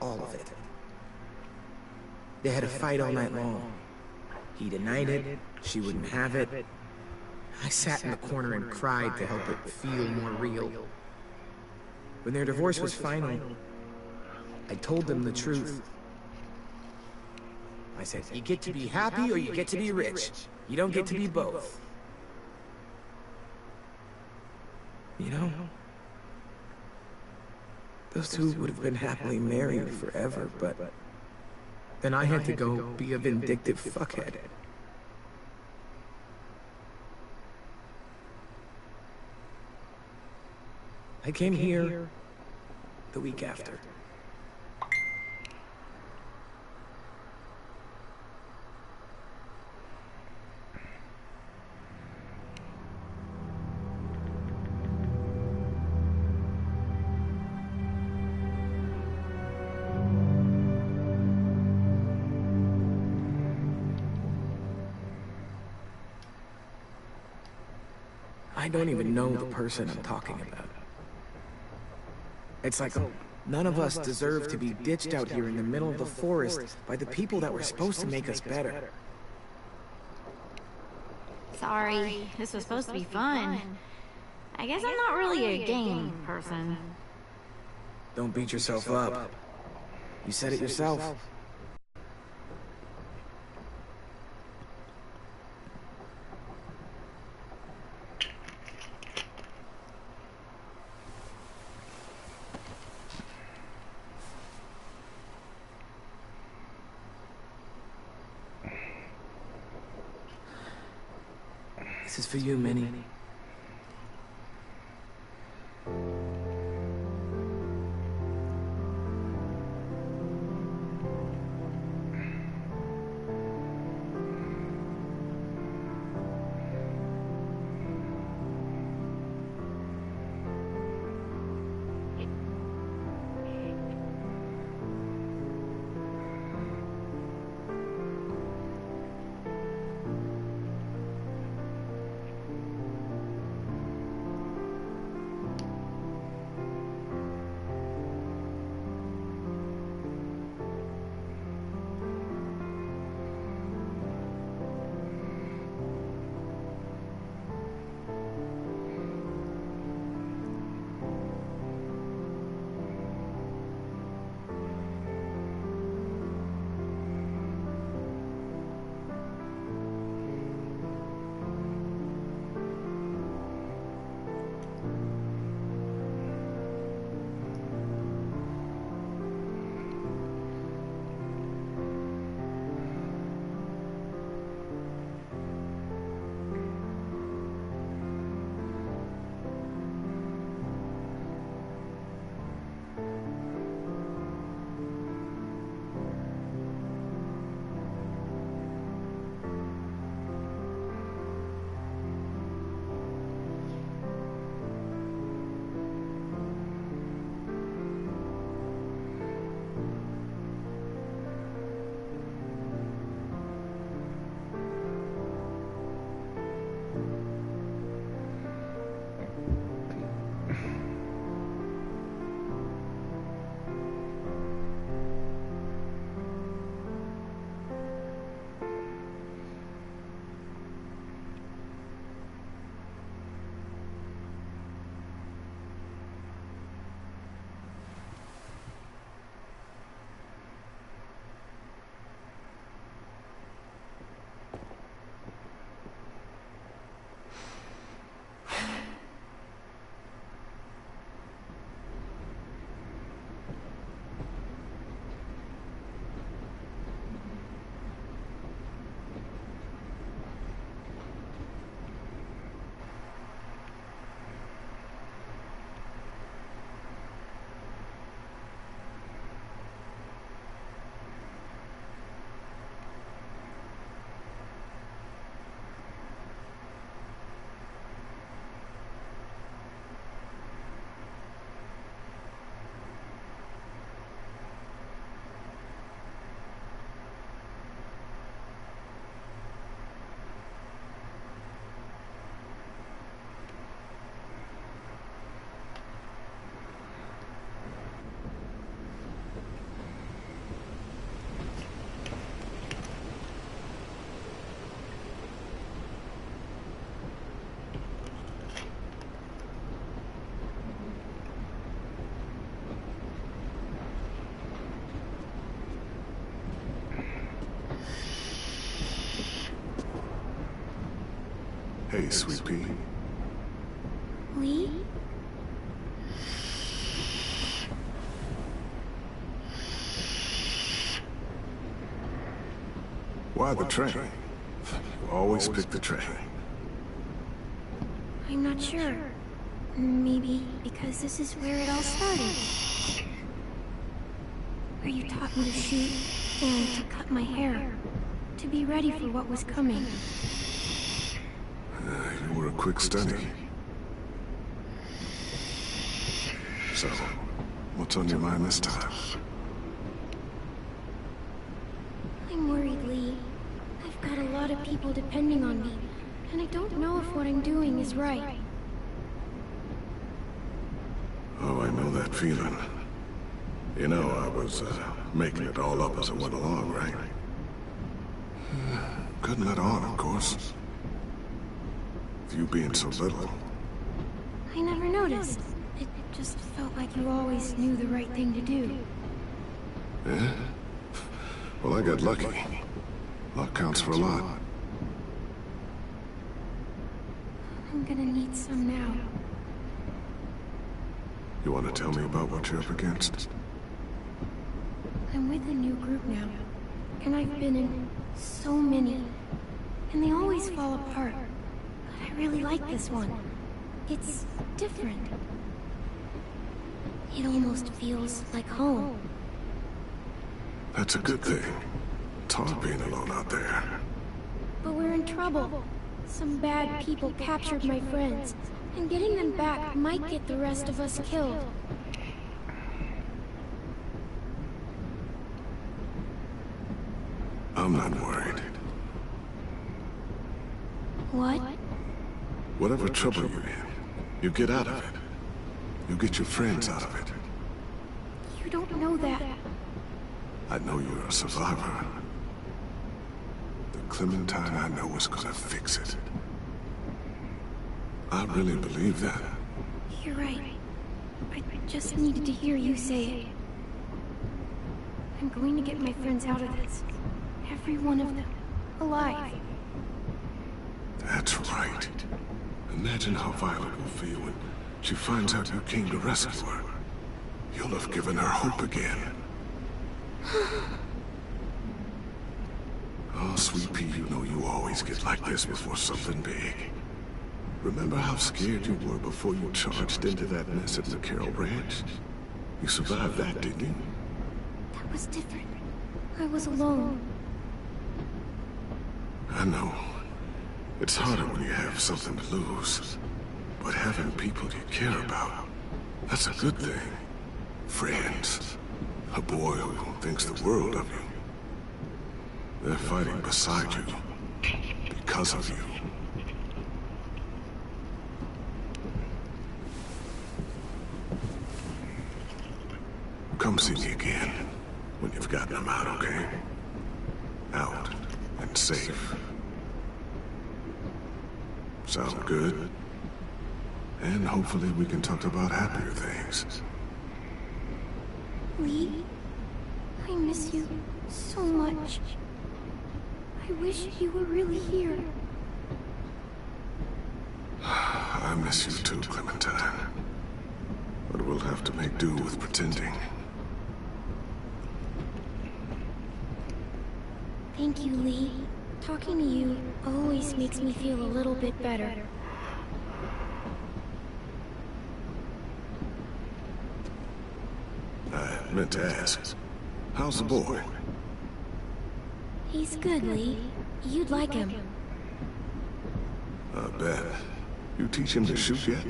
all of it. They had a fight all night long. He denied it, she wouldn't have it. I sat in the corner and cried to help it feel more real. When their divorce was final, I told them the truth. I said, you get to be happy or you get to be rich. You don't get to be both. You know, those two would have been happily married forever, but then I had to go be a vindictive fuckhead. I came here the week after. I don't even know the person I'm talking about. It's like none of us deserve to be ditched out here in the middle of the forest by the people that were supposed to make us better. Sorry, this was supposed to be fun. I guess I'm not really a game person. Don't beat yourself up. You said it yourself. This is for you, Minnie. Hey, Sweet Pea. Lee? Why the train? You always pick the train. I'm not sure. Maybe because this is where it all started. Where you taught me to shoot and to cut my hair. To be ready for what was coming. You were a quick study. So, what's on your mind this time? I'm worried, Lee. I've got a lot of people depending on me, and I don't know if what I'm doing is right. Oh, I know that feeling. You know, I was making it all up as I went along, right? Couldn't let on, of course. With you being so little. I never noticed. It just felt like you always knew the right thing to do. Yeah? Well, I got lucky. Luck counts for a lot. I'm gonna need some now. You want to tell me about what you're up against? I'm with a new group now, and I've been in so many, and they always fall apart. But I really like this one. It's different. It almost feels like home. That's a good thing. It's hard being alone out there. But we're in trouble. Some bad people captured my friends, and getting them back might get the rest of us killed. I'm not worried. What? Whatever trouble you're in, you get out of it. You get your friends out of it. You don't know that. I know you're a survivor. The Clementine I know is gonna fix it. I really believe that. You're right. I just needed to hear you say it. I'm going to get my friends out of this. Every one of them. Alive. That's right. Imagine how Violet will feel when she finds out you came to rescue her. You'll have given her hope again. Oh, Sweet Pea, you know you always get like this before something big. Remember how scared you were before you charged into that mess at the Carroll Ranch? You survived that, didn't you? That was different. I was alone. I know. It's harder when you have something to lose. But having people you care about, that's a good thing. Friends. A boy who thinks the world of you. They're fighting beside you. Because of you. Come see me again. When you've gotten them out, okay? Out. And safe. Sound good? And hopefully we can talk about happier things. Lee, I miss you so much. I wish you were really here. I miss you too, Clementine. But we'll have to make do with pretending. Thank you, Lee. Talking to you always makes me feel a little bit better. I meant to ask, how's the boy? He's good, Lee. You'd like him. I bet. You teach him to shoot yet?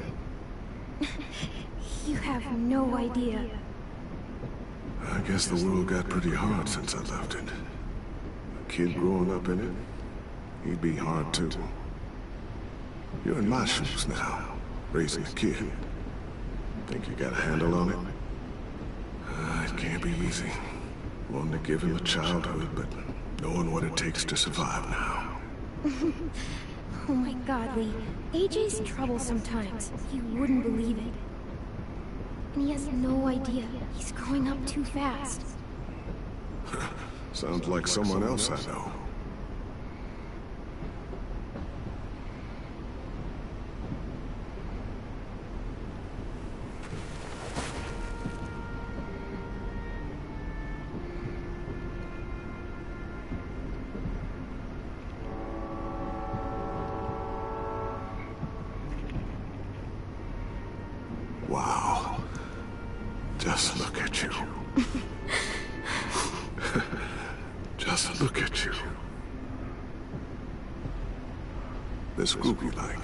You have no idea. I guess the world got pretty hard since I left it. A kid growing up in it, he'd be hard too. You're in my shoes now, raising a kid. Think you got a handle on it? It can't be easy. Wanting to give him a childhood, but knowing what it takes to survive now. Oh my god, Lee. AJ's trouble sometimes. You wouldn't believe it. And he has no idea. He's growing up too fast. Sounds like someone else I know. Just look at you. Just look at you. This group you like,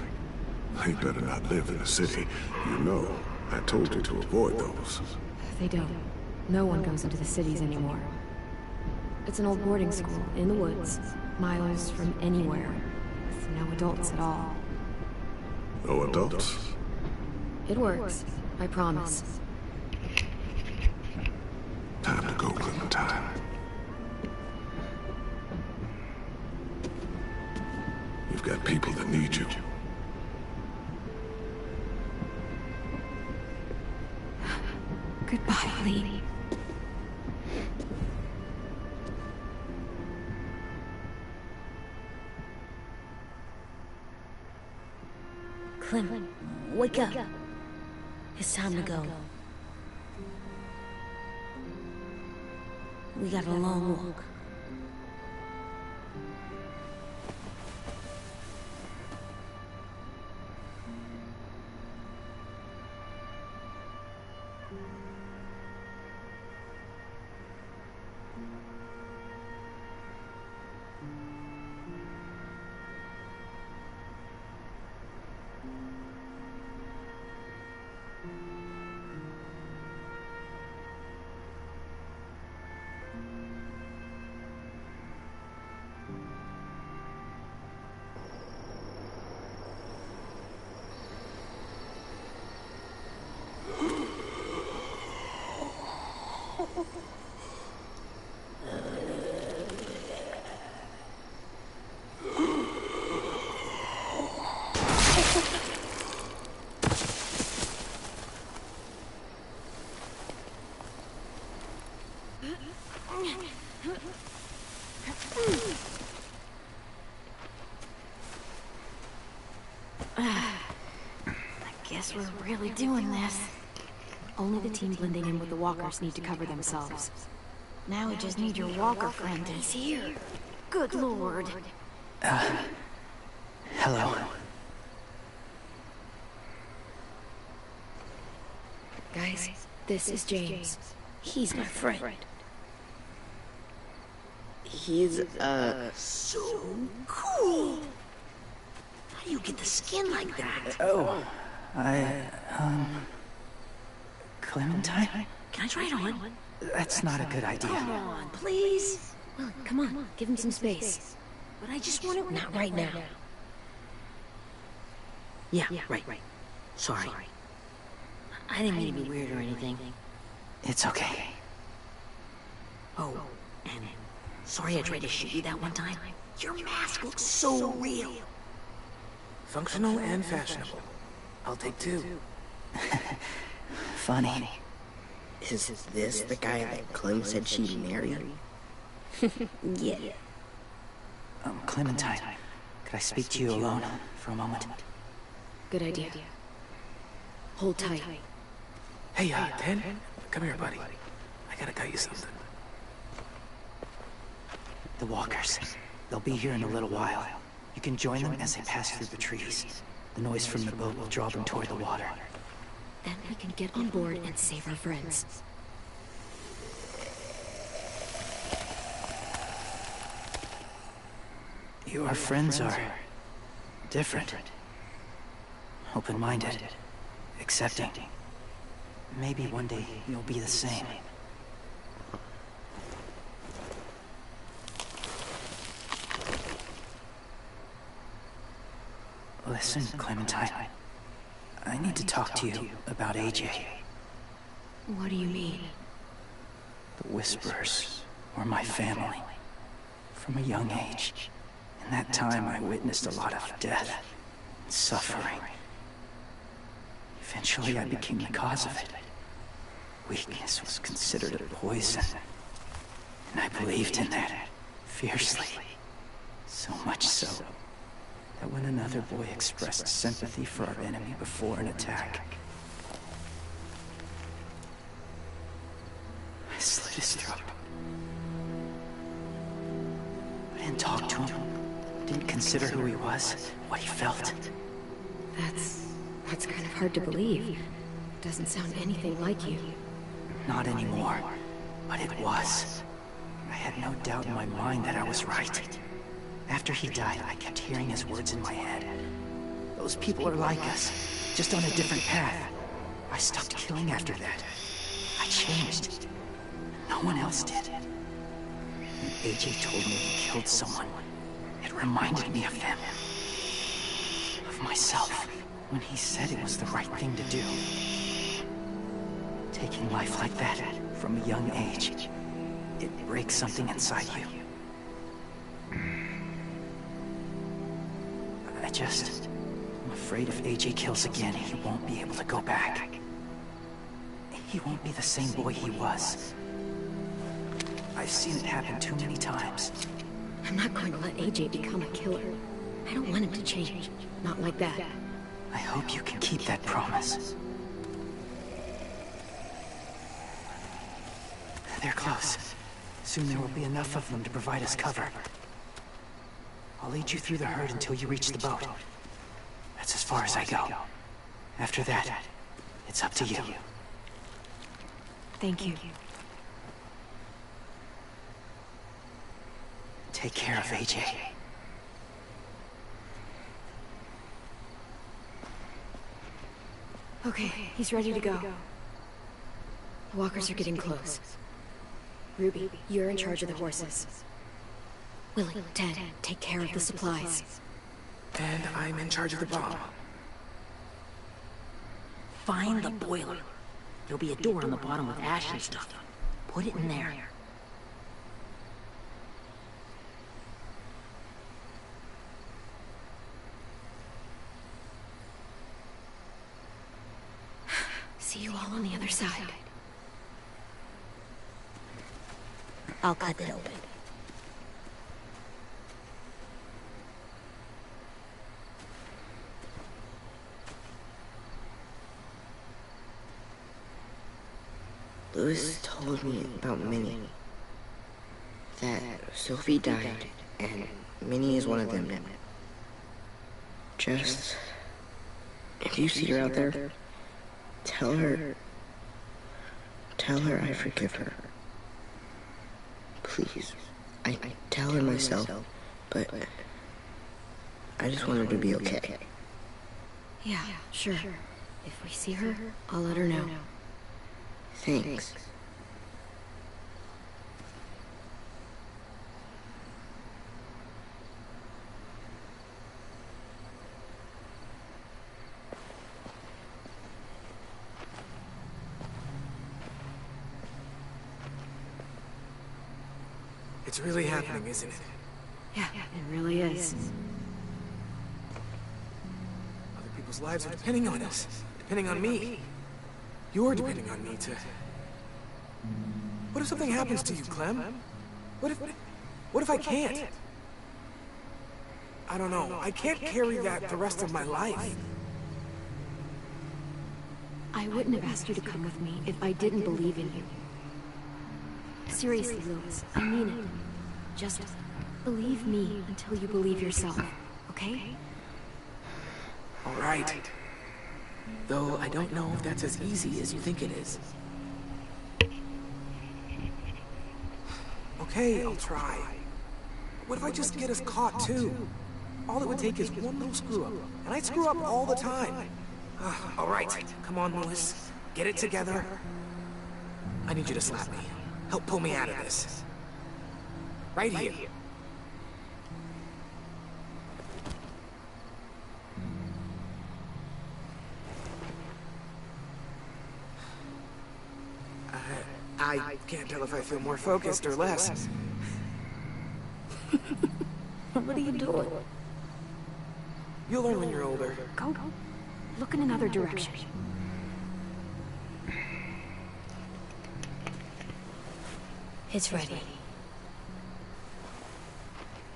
they better not live in the city. You know, I told you to avoid those. They don't. No one goes into the cities anymore. It's an old boarding school in the woods, miles from anywhere, with no adults at all. No adults? It works, I promise. Time to go, Clementine. You've got people that need you. Goodbye, Lee. Clem, wake up. It's time to go. We got a long walk. Guess we're really doing this. Only the team blending in with the walkers need to cover themselves. Now we just need your walker friend. He's here. Good lord. Hello. Guys, this is James. He's my friend. He's, so cool. How do you get the skin like that? Oh, Clementine? Can I try it on? That's not a good idea. Come on, please. Well, come on, give him some space. But I just want to... Not right now. Yeah, right. Sorry. I didn't mean to be weird or anything. It's okay. Oh, and sorry I tried to shoot you that one time. Your mask looks so real. Functional and fashionable. I'll take two. Funny. Is this the guy that Clem said she'd marry? Yeah. Clementine, could I speak to you alone for a moment? Good idea. Hold tight. Hey, Dan, come here, buddy. I gotta tell you something. The walkers. They'll be here in a little while. You can join them as they pass through the trees. The noise from the boat will draw them toward the water. Then we can get on board and save our friends. Your friends are different. Open-minded. Accepting. Maybe one day you'll be the same. Listen, Clementine. I need to talk to you about AJ. What do you mean? The Whisperers were my family. From a young age. In that time, I witnessed a lot of death and suffering. Eventually, I became the cause of it. Weakness was considered a poison. And I believed in that fiercely. So much so that when another boy expressed sympathy for our enemy before an attack, I slit his throat. I didn't talk to him. Didn't consider who he was, what he felt. That's kind of hard to believe. Doesn't sound anything like you. Not anymore. But it was. I had no doubt in my mind that I was right. After he died, I kept hearing his words in my head. Those people are like us, just on a different path. I stopped killing after that. I changed. No one else did. When AJ told me he killed someone, it reminded me of them. Of myself. When he said it was the right thing to do. Taking life like that, from a young age, it breaks something inside you. I'm afraid if AJ kills again, he won't be able to go back. He won't be the same boy he was. I've seen it happen too many times. I'm not going to let AJ become a killer. I don't want him to change. Not like that. I hope you can keep that promise. They're close. Soon there will be enough of them to provide us cover. I'll lead you through the herd until you reach the boat. That's as far as I go. After that, it's up to you. Thank you. Take care of AJ. Okay, he's ready to go. The walkers are getting close. Ruby, you're in charge of the horses. Willie, Ted, take care of the supplies. And I'm in charge of the bomb. Find the boiler. There'll be a door on the bottom with ash and stuff. Put it in there. See you all on the other side. I'll cut it open. Lewis told me about Minnie. That Sophie died, and Minnie is one of them now. Just... if you see her out there, tell her I forgive her. Please. I tell her myself, but I just want her to be okay. Yeah, sure. If we see her, I'll let her know. Thanks. It's really happening, isn't it? Yeah, it really is. Other people's lives are depending on us. Depending on me. You're depending on me to... What if something happens to you, Clem? What if I can't? I don't know. I can't carry that the rest of my life. I wouldn't have asked you to come with me if I didn't believe in you. Seriously, Lewis, I mean it. Just believe me until you believe yourself, okay? All right. Though I don't know if that's as easy as you think it is. Okay, I'll try. What if I just get us caught too? All it would take is one little screw up, and I'd screw up all the time. All right, come on, Lewis. Get it together. I need you to slap me. Help pull me out of this. Right here. I can't tell if I feel more focused or less. What are you doing? You'll learn when you're older. Go. Look in another direction. It's ready.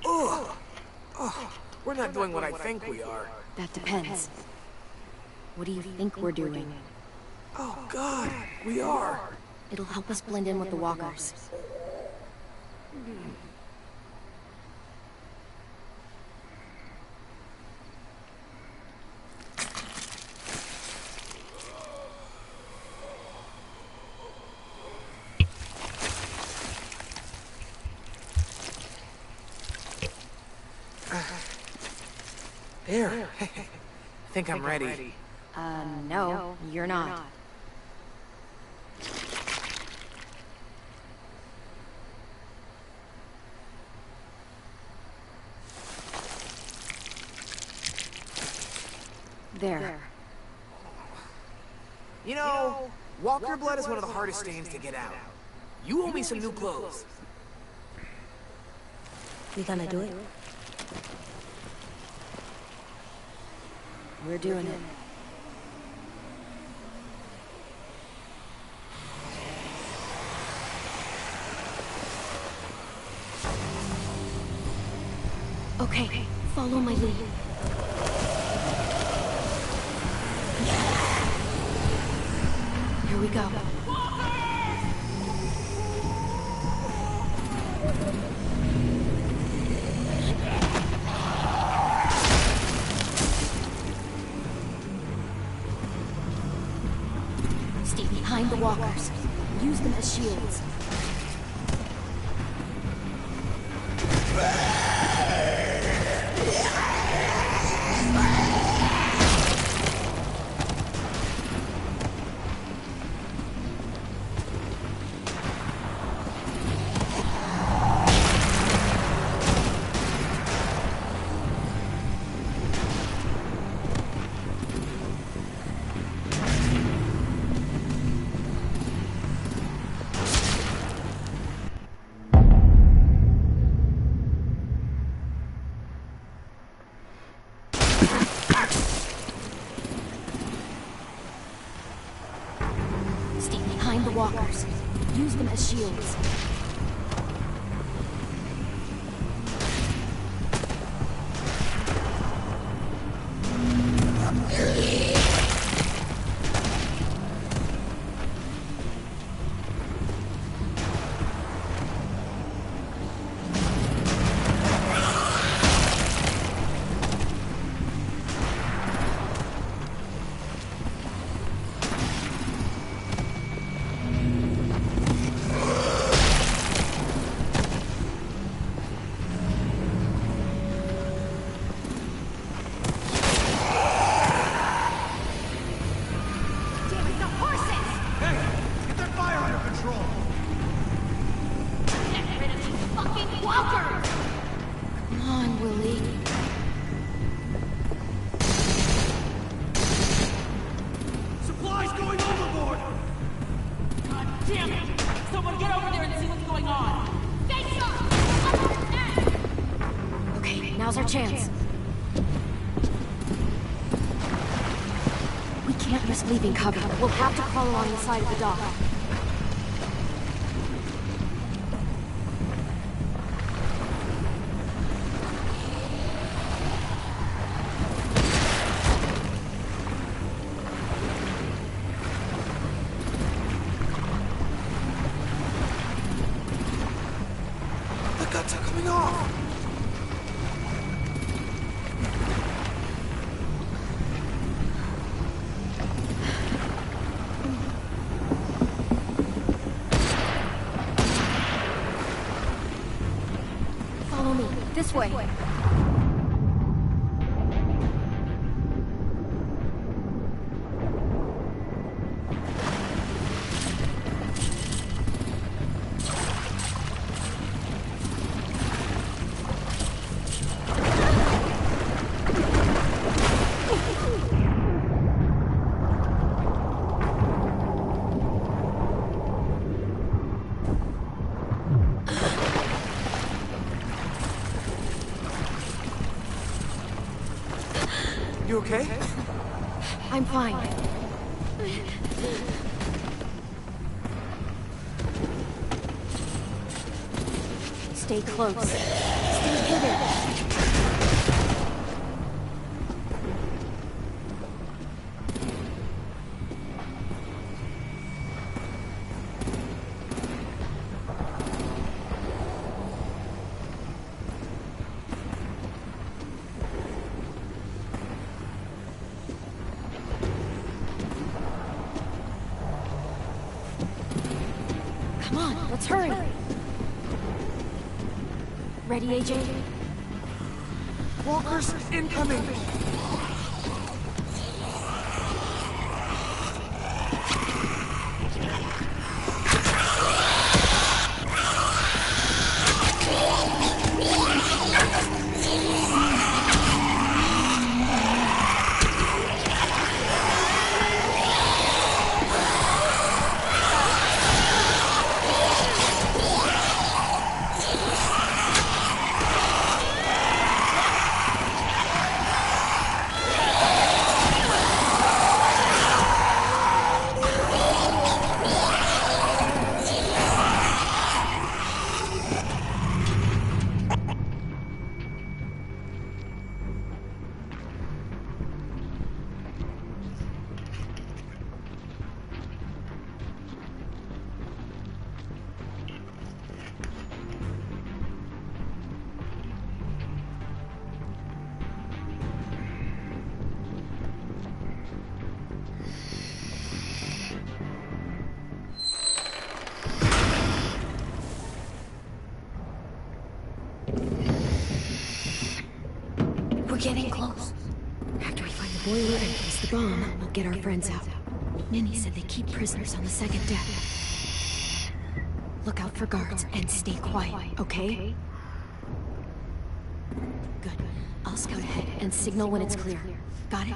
Oh, we're not doing what I think we are. That depends. What do you think we're doing? Oh, God, we are. It'll help us blend in with the walkers. There. I think I'm ready. No, you're not. There. You know, Walker blood is one of the hardest stains to get out. You owe me some new clothes. You gonna do it? We're doing it. Okay, follow my lead. Here we go. Stay behind the walkers. Use them as shields. Stay behind the walkers. Use them as shields. Now's our chance. We can't risk leaving cover. We'll have to crawl along the side of the dock. The guts are coming off! Follow me. This way. You okay? I'm fine. Stay close. Stay hidden. Come on, let's hurry. Ready, AJ? Walkers incoming! We're getting close. After we find the boiler and place the bomb, we'll get our friends out. Ninny said they keep prisoners on the second deck. Look out for guards and stay quiet, okay? Good. I'll scout ahead and signal when it's clear. Got it?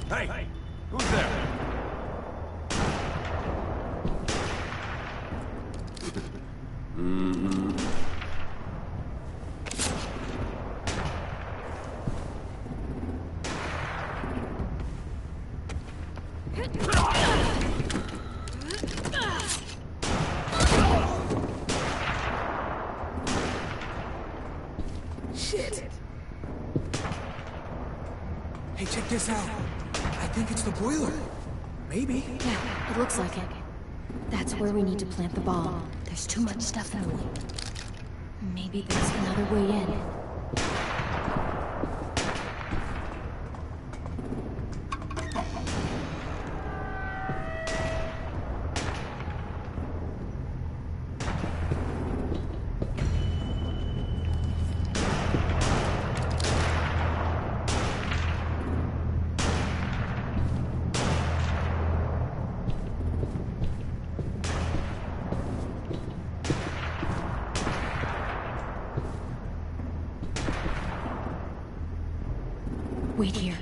Hey! Who's there? Shit! Hey, check this out. I think it's the boiler. Maybe. Yeah, it looks like it. That's where we need to plant the bomb. There's too much stuff in the way. Maybe there's another way in. Wait here.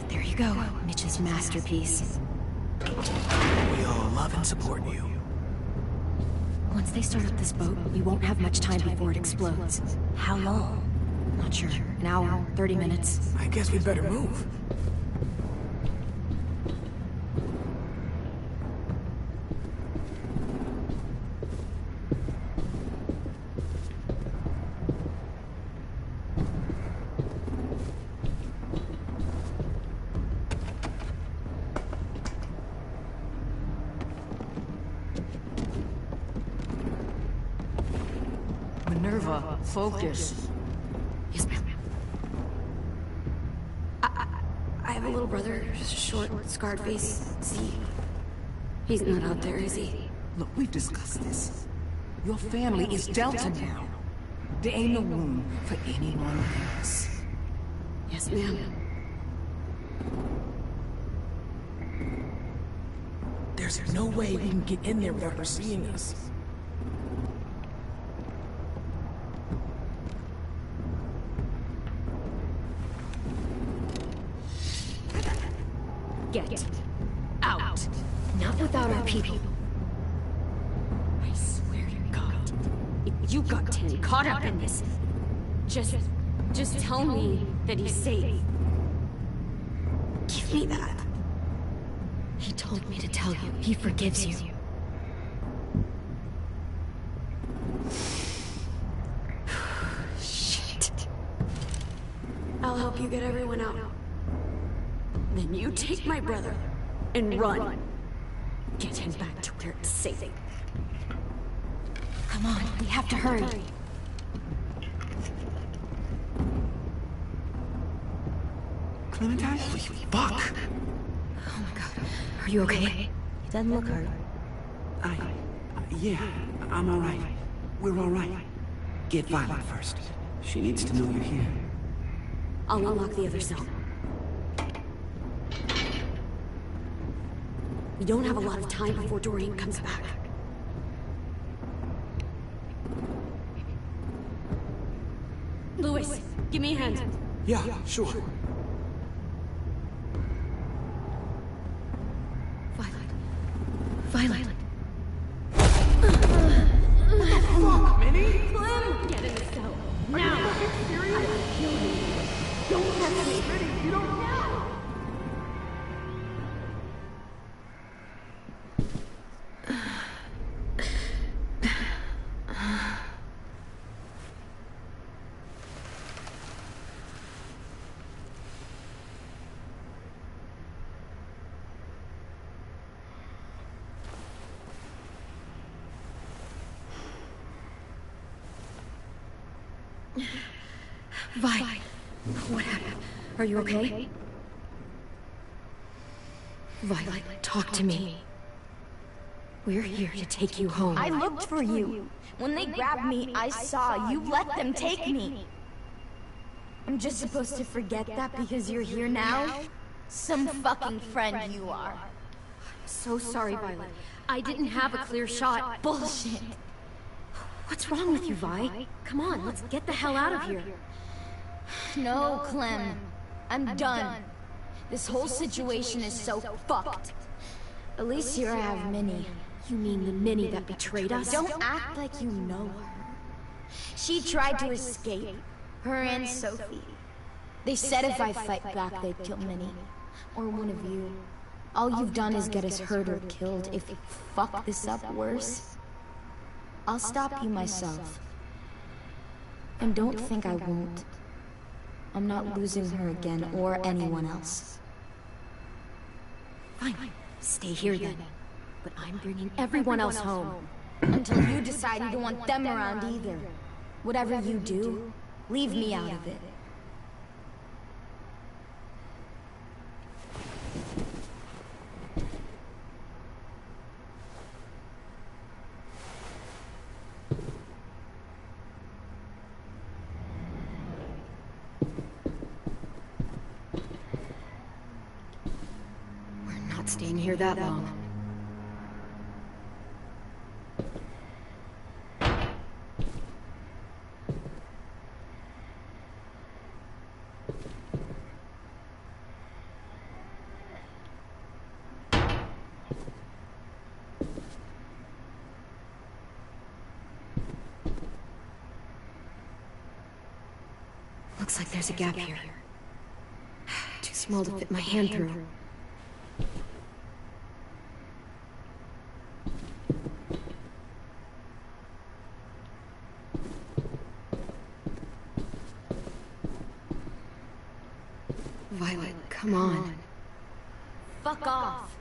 There you go, Mitch's masterpiece. We all love and support you. Once they start up this boat, we won't have much time before it explodes. How long? Not sure. An hour, 30 minutes. I guess we'd better move. Minerva, focus. Yes, ma'am. I have a little brother, short, scarred face. See? He's not out there, is he? Look, we've discussed this. Your family is Delta now. There ain't no room for anyone else. Yes, ma'am. There's no way we can get in there without her seeing us. Get out. Not without our people. I swear to God, if you got 10 caught up in this, just tell me that he's safe. Give me that. He told me to tell you he forgives you. Shit. I'll help you get everyone out. Then you take my brother and run. Get him back to where it's safe. Come on, we have to hurry. Clementine? Holy fuck! Oh my God. Are you okay? He doesn't look hurt. Yeah, I'm alright. We're alright. Get Violet first. She needs to know you're here. I'll unlock the other cell. We don't have a lot of time before Doreen comes back. Louis, give me a hand. Yeah, sure. Violet. Minnie? Clem! Get in the cell. Now! Are you serious? I will kill you. Don't touch me. Minnie, you don't know! Vi, what happened? Are you okay? Violet, talk to me. We're here to take you home. I looked for you. When they grabbed me, I saw you let them take me. I'm just supposed to forget that because you're here now? Some fucking friend you are. So sorry, Violet. I didn't have a clear shot. Bullshit. What's wrong with you, Vi? Come on, let's get the hell out of here. No, Clem. I'm done. This whole situation is so fucked. At least here I have Minnie. You mean the Minnie that betrayed us? Don't act like you know her. She tried to escape. Her and Sophie. They said if I fight back, they'd kill Minnie. Or one of you. All you've done is get us hurt or killed. If you fuck this up worse, I'll stop you myself. And don't think I won't. I'm not losing her again or anyone else. Fine, stay here then. But I'm bringing everyone else home. Until you decide you don't want them around either. Whatever you do, leave me out of it. We're not staying here that long. Looks like there's a gap here. Too small to fit my hand through. Violet, come on. Fuck off.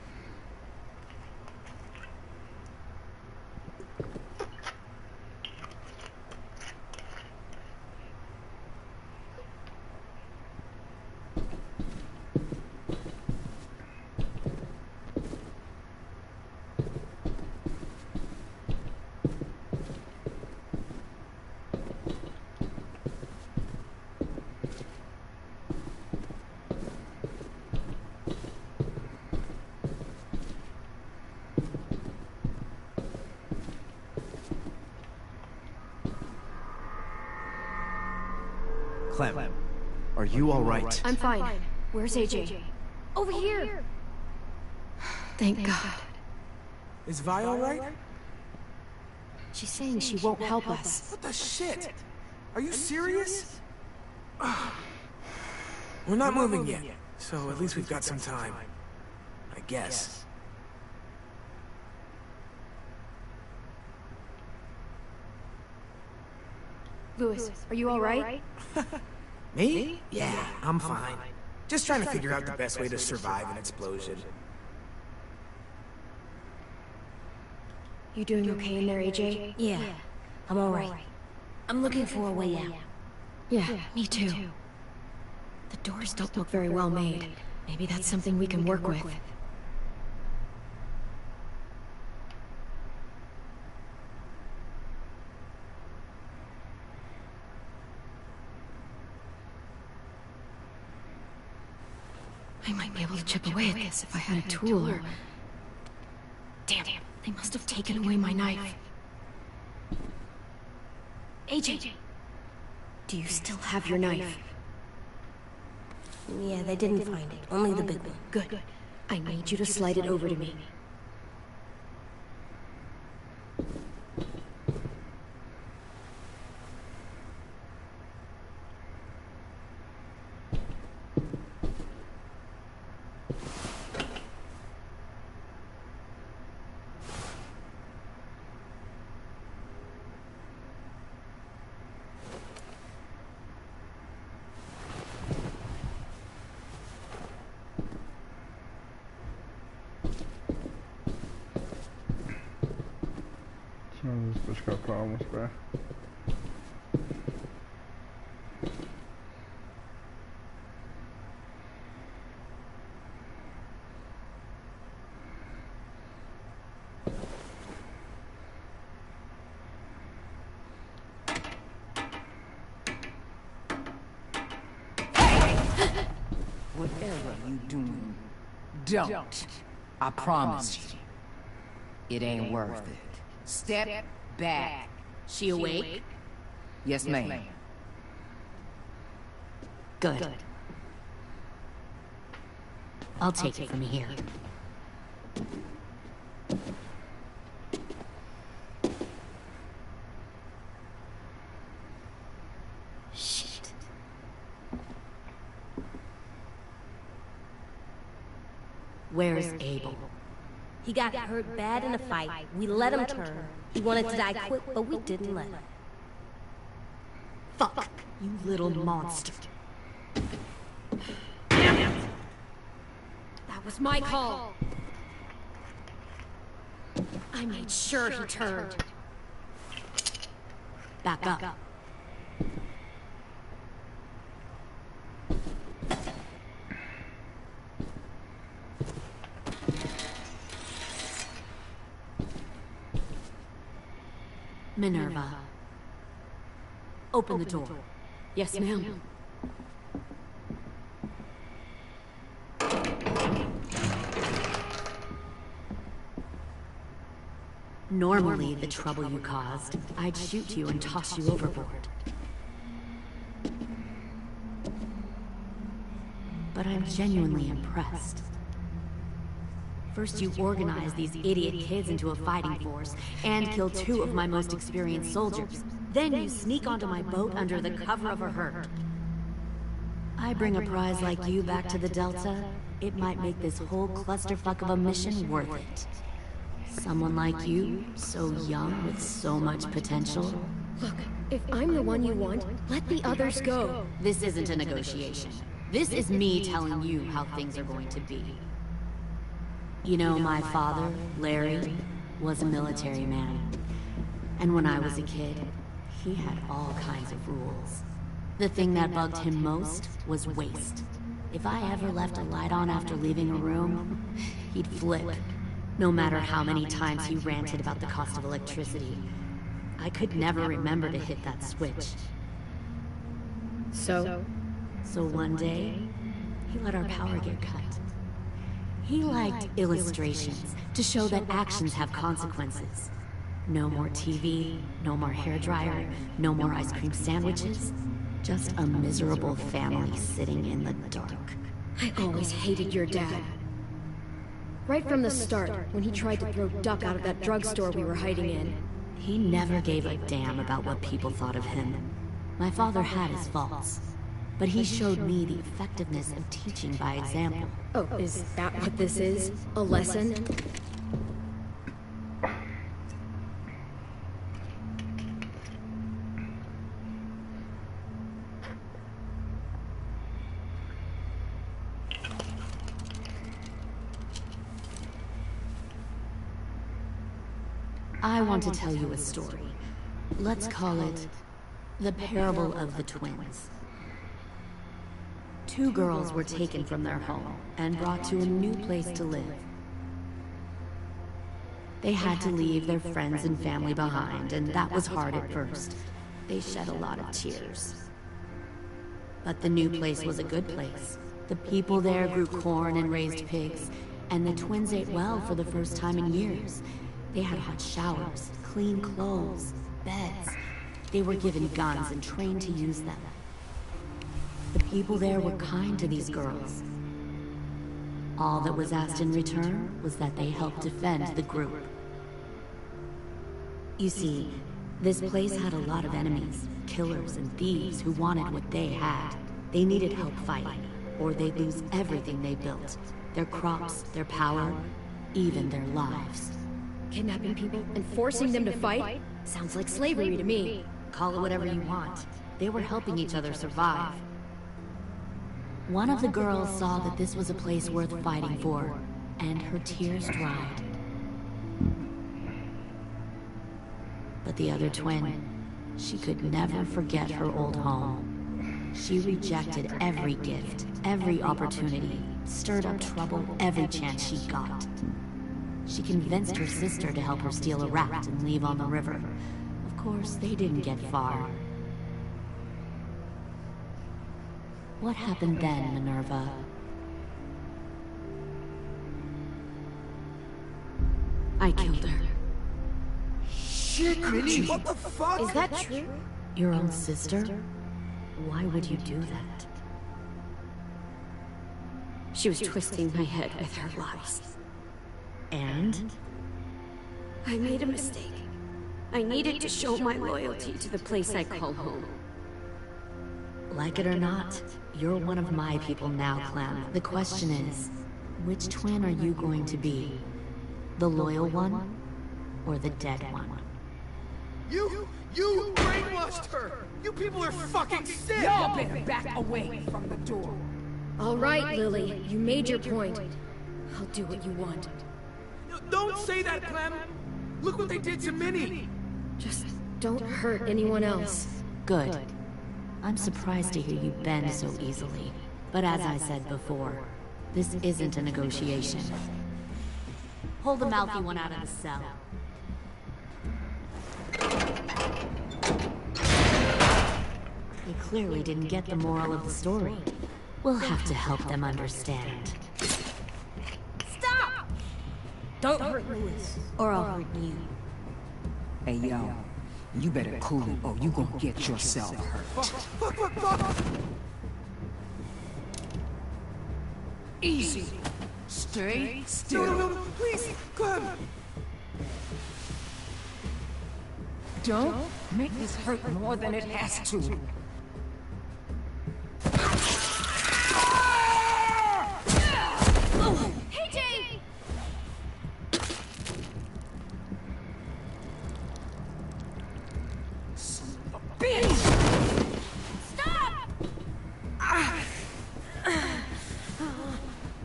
Clem, are you alright? I'm fine. Where's AJ? Over here. Thank God. Is Vi alright? She's saying she won't help us. What the shit? Are you serious? We're not moving yet, so at least we've got some time. I guess. Louis, are you alright? Me? Yeah, I'm fine. Just trying to figure out the best way to survive an explosion. You doing okay in there, AJ? Yeah, I'm alright. I'm looking for a way out. Yeah, me too. The doors don't look very well made. Maybe that's something we can work with. I might be able to chip away at this if I had a tool or... Damn, they must have taken away my knife. AJ! Do you still have your knife? Yeah, they didn't find it. Only the big one. Good. I need you to slide it over to me. This bitch got problems, bruh. Whatever you doing, don't. I promise you. It ain't worth it. Step back. She awake? Yes, ma'am. Good. I'll take it from here. Shit. Where's Abel? He got hurt bad in a fight. We let him turn. He wanted to die quick, but we didn't let him. Fuck, you little monster. Damn it! That was my call. I made sure he turned. Back up. Minerva. Open the door. Yes, ma'am. Normally, the trouble you caused, I'd shoot you and toss you overboard. But I'm genuinely impressed. First you organize these idiot kids into a fighting force, and kill 2 of my most experienced soldiers. Then you sneak onto my boat under the cover of a herd. I bring a prize like you back to the Delta, it might make this whole clusterfuck of a mission worth it. Someone like you, so young with so much potential. Look, if I'm the one you want, let the others go. This isn't a negotiation. This is me telling you how things are going to be. You know, my father, Larry, was a military man. And when I was a kid, he had all kinds of rules. The thing that bugged him most was waste. If I ever left a light on after leaving a room, he'd flip. No matter how many times he ranted about the cost of electricity, I could never remember to hit that switch. So one day, he let our power get cut. He liked illustrations to show that actions have consequences. No more TV, no more hairdryer, no more ice cream sandwiches. Just a miserable family sitting in the dark. I always hated your dad. Right from the start, when he tried to throw Duck out of that drugstore we were hiding in. He never gave a damn about what people thought of him. My father had his faults, but he showed me the effectiveness of teaching by example. Oh, is that what this is? A lesson? I want to tell you a story. Let's call it the Parable of the Twins. Two girls were taken from their home and brought to a new place to live. They had to leave their friends and family behind, and that was hard at first. They shed a lot of tears. But the new place was a good place. The people there grew corn and raised pigs, and the twins ate well for the first time in years. They had hot showers, clean clothes, beds. They were given guns and trained to use them. The people there were kind to these girls. All that was asked in return was that they help defend the group. You see, this place had a lot of enemies, killers and thieves who wanted what they had. They needed help fighting, or they'd lose everything they built. Their crops, their power, even their lives. Kidnapping people and forcing them to fight? Sounds like slavery to me. Call it whatever you want. They were helping each other survive. One of the girls saw that this was a place worth fighting for, and her tears dried. But the other twin, she could never forget her old home. She rejected every gift, every opportunity, stirred up trouble every chance she got. She convinced her sister to help her steal a raft and leave on the river. Of course, they didn't get far. What happened then, Minerva? I killed her. Shit, Minnie, what the fuck? Is that true? Your own sister? Why would you do that? She was twisting my head with her lies. And? I made a mistake. I needed to show my loyalty to the place I call home. Like it or not, you're one of my people now, Clem. The question is, which twin are you going to be? The loyal one, or the dead one? You brainwashed her! You people are fucking sick! Y'all better back away from the door. All right, Lily, you made your point. I'll do what you want. Don't say that, Clem! Look what they did to Minnie! Just don't hurt anyone else. Good. I'm surprised to hear you bend so easily. But as I said before, this isn't a negotiation. Hold the mouthy one out of the cell. They clearly didn't get the moral of the story. We'll have to help them understand. Stop! Don't hurt Louis, or I'll hurt you. Hey, yo. You better cool it, or you gonna get yourself hurt. Fuck! Easy. Stay still. No, please, Clem! Don't make this hurt more than it has to. Hey, Jay! Bitch! Stop!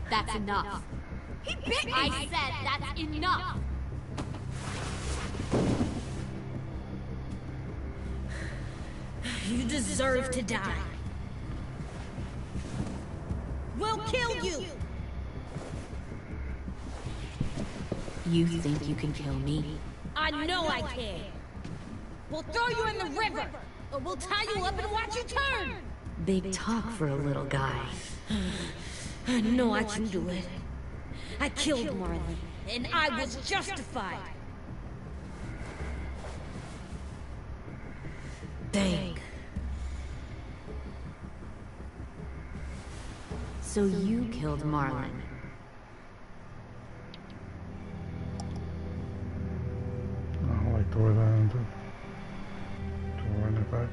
That's enough. He bit me! I said that's enough! You deserve to die. We'll kill you! You think you can kill me? I know I can. We'll throw you in the river, or we'll tie you up and watch you turn. Big talk for a little guy. I know I can do it. I killed Marlon, and I was justified. Dang. So you killed Marlon. I don't like the way that ended. To run it back.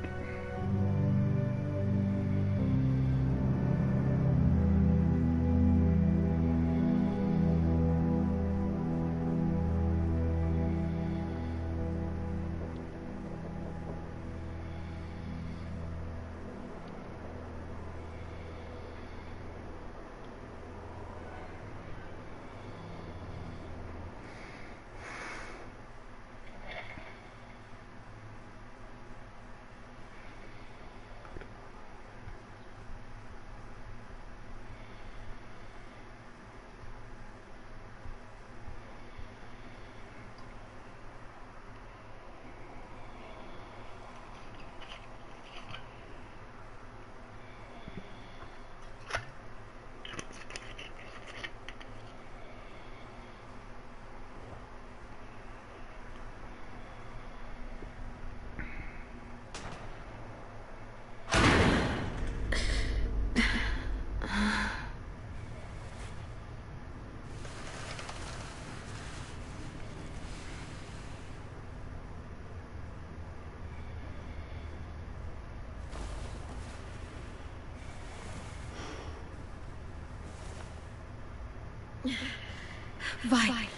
Vi,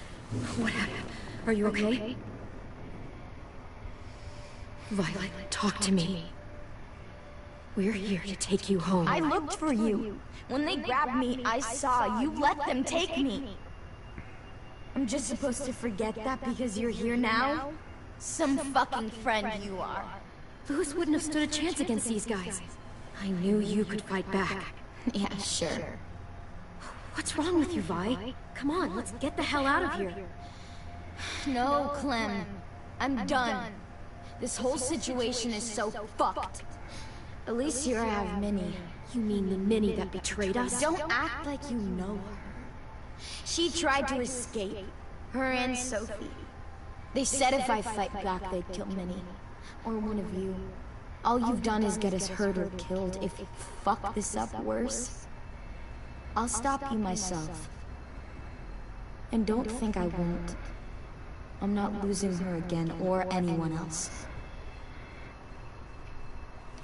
what happened? Are you okay? Violet, talk to me. We're here to take you home. I looked for you. When they grabbed me, I saw you let them take me. I'm just supposed to forget that because you're here now? Some fucking friend you are. Louis wouldn't have stood a chance against these guys. I knew you could fight back. Yeah, sure. What's wrong with you, Vi? Come on, let's get the hell out of here. No, Clem. I'm done. This whole situation is so fucked. At least here I have Minnie. You mean the Minnie that betrayed us? Don't act like you know her. She tried to escape. Her and Sophie. They said if I fight back, they'd kill Minnie. Or one of you. All you've done is get us hurt or killed. If you fuck this up worse, I'll stop you myself. And don't think I won't. I'm not losing her again, or anyone else.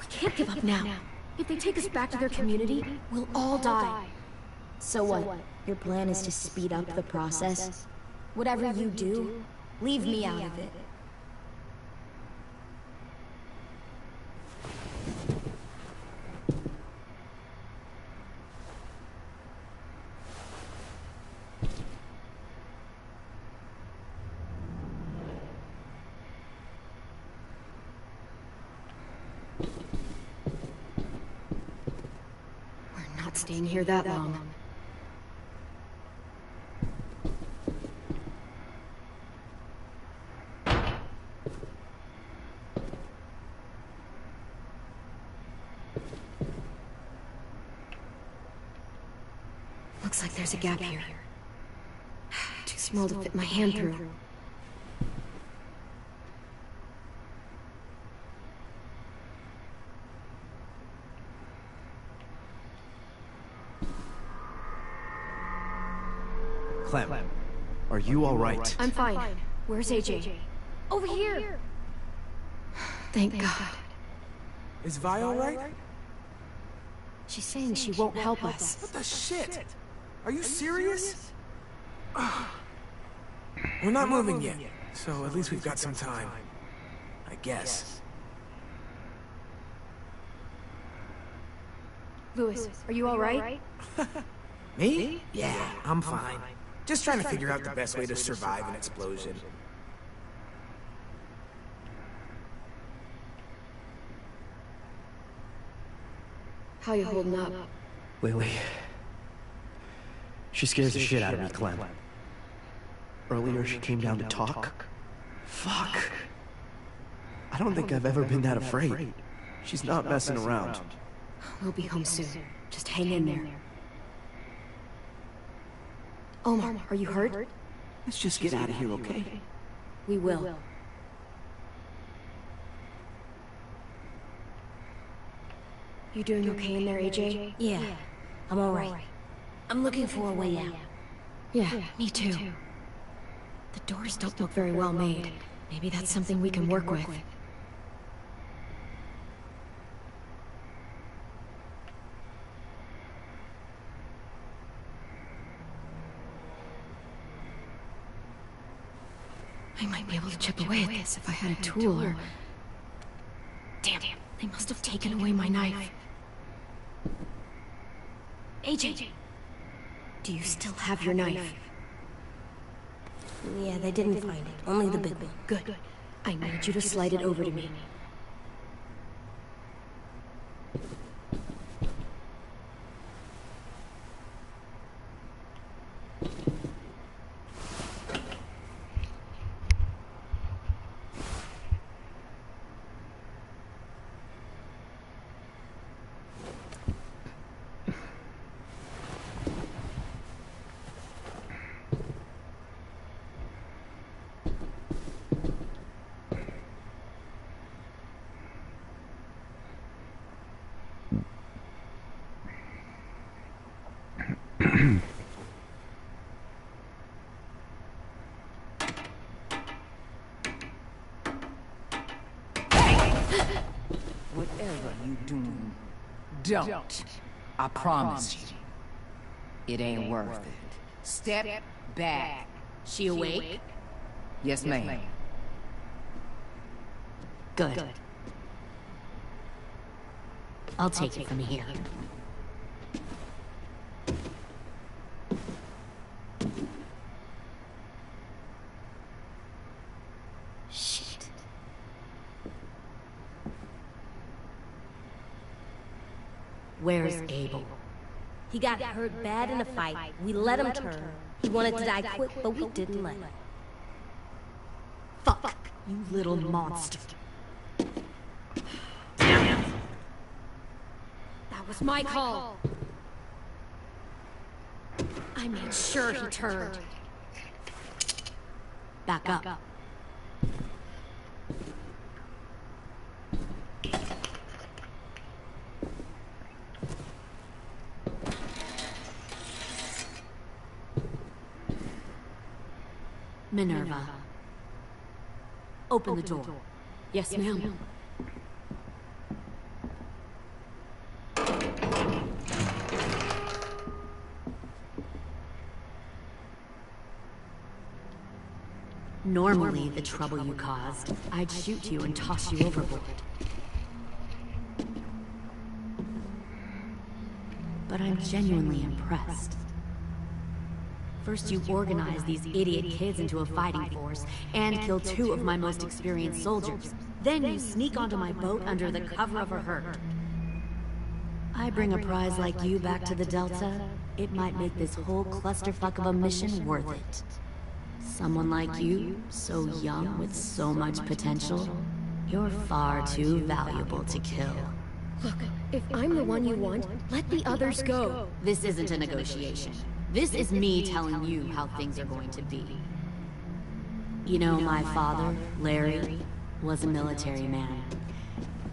We can't give up now. If they take us back to their community, we'll all die. So what? Your plan is to speed up the process? Whatever you do, leave me out of it. We're not staying here that long. Looks like there's a gap here. Too small to fit my hand through. Clem, are you all right? I'm fine. Where's AJ? Over here! Thank God. Is Vi all right? She's saying she won't help us. What the shit? Are you serious? We're not moving yet, so at least we've got some time. I guess. Louis, are you all right? Me? Yeah, I'm fine. Just trying to figure out the best way to survive an explosion. How you holding up? Lily. She scares the shit out of me, Clem. Earlier she came down to talk. Fuck. I don't think I've ever been that afraid. She's not messing around. We'll be home soon. Just hang in there. Omar, are you hurt? Let's just get out of here, okay? We will. You doing okay in there, AJ? Yeah, I'm alright. I'm looking for a way out. Yeah, me too. The doors don't look very well made. Maybe that's something we can work with. I might be able to chip away at this if I had a tool or... Damn, they must have taken away my knife. AJ, do you still have your knife? Yeah, they didn't find it. Only the big one. Good. I need you to slide it over to me. Whatever you doing, don't. I promise you. It ain't worth it. Step back. She awake? Yes, ma'am. Good. I'll take it from here. Shit. Where's Abel? He got hurt bad in a fight. We let him turn. He wanted to die quick, but we didn't let him. Fuck, you little monster. That was my call. I made sure he turned. Back up. Minerva. Open the door. Yes, ma'am. Normally, the trouble you caused, I'd shoot you and toss you overboard. But I'm genuinely impressed. First you organize these idiot kids into a fighting force, and kill 2 of my most experienced soldiers. Then you sneak onto my boat under the cover of a herd. I bring a prize like you back to the Delta, it might make this whole clusterfuck of a mission worth it. Someone like you, so young with so much potential, you're far too valuable to kill. Look, if I'm the one you want, let the others go. This isn't a negotiation. This is me telling you how things are going to be. You know, my father, Larry, was a military man.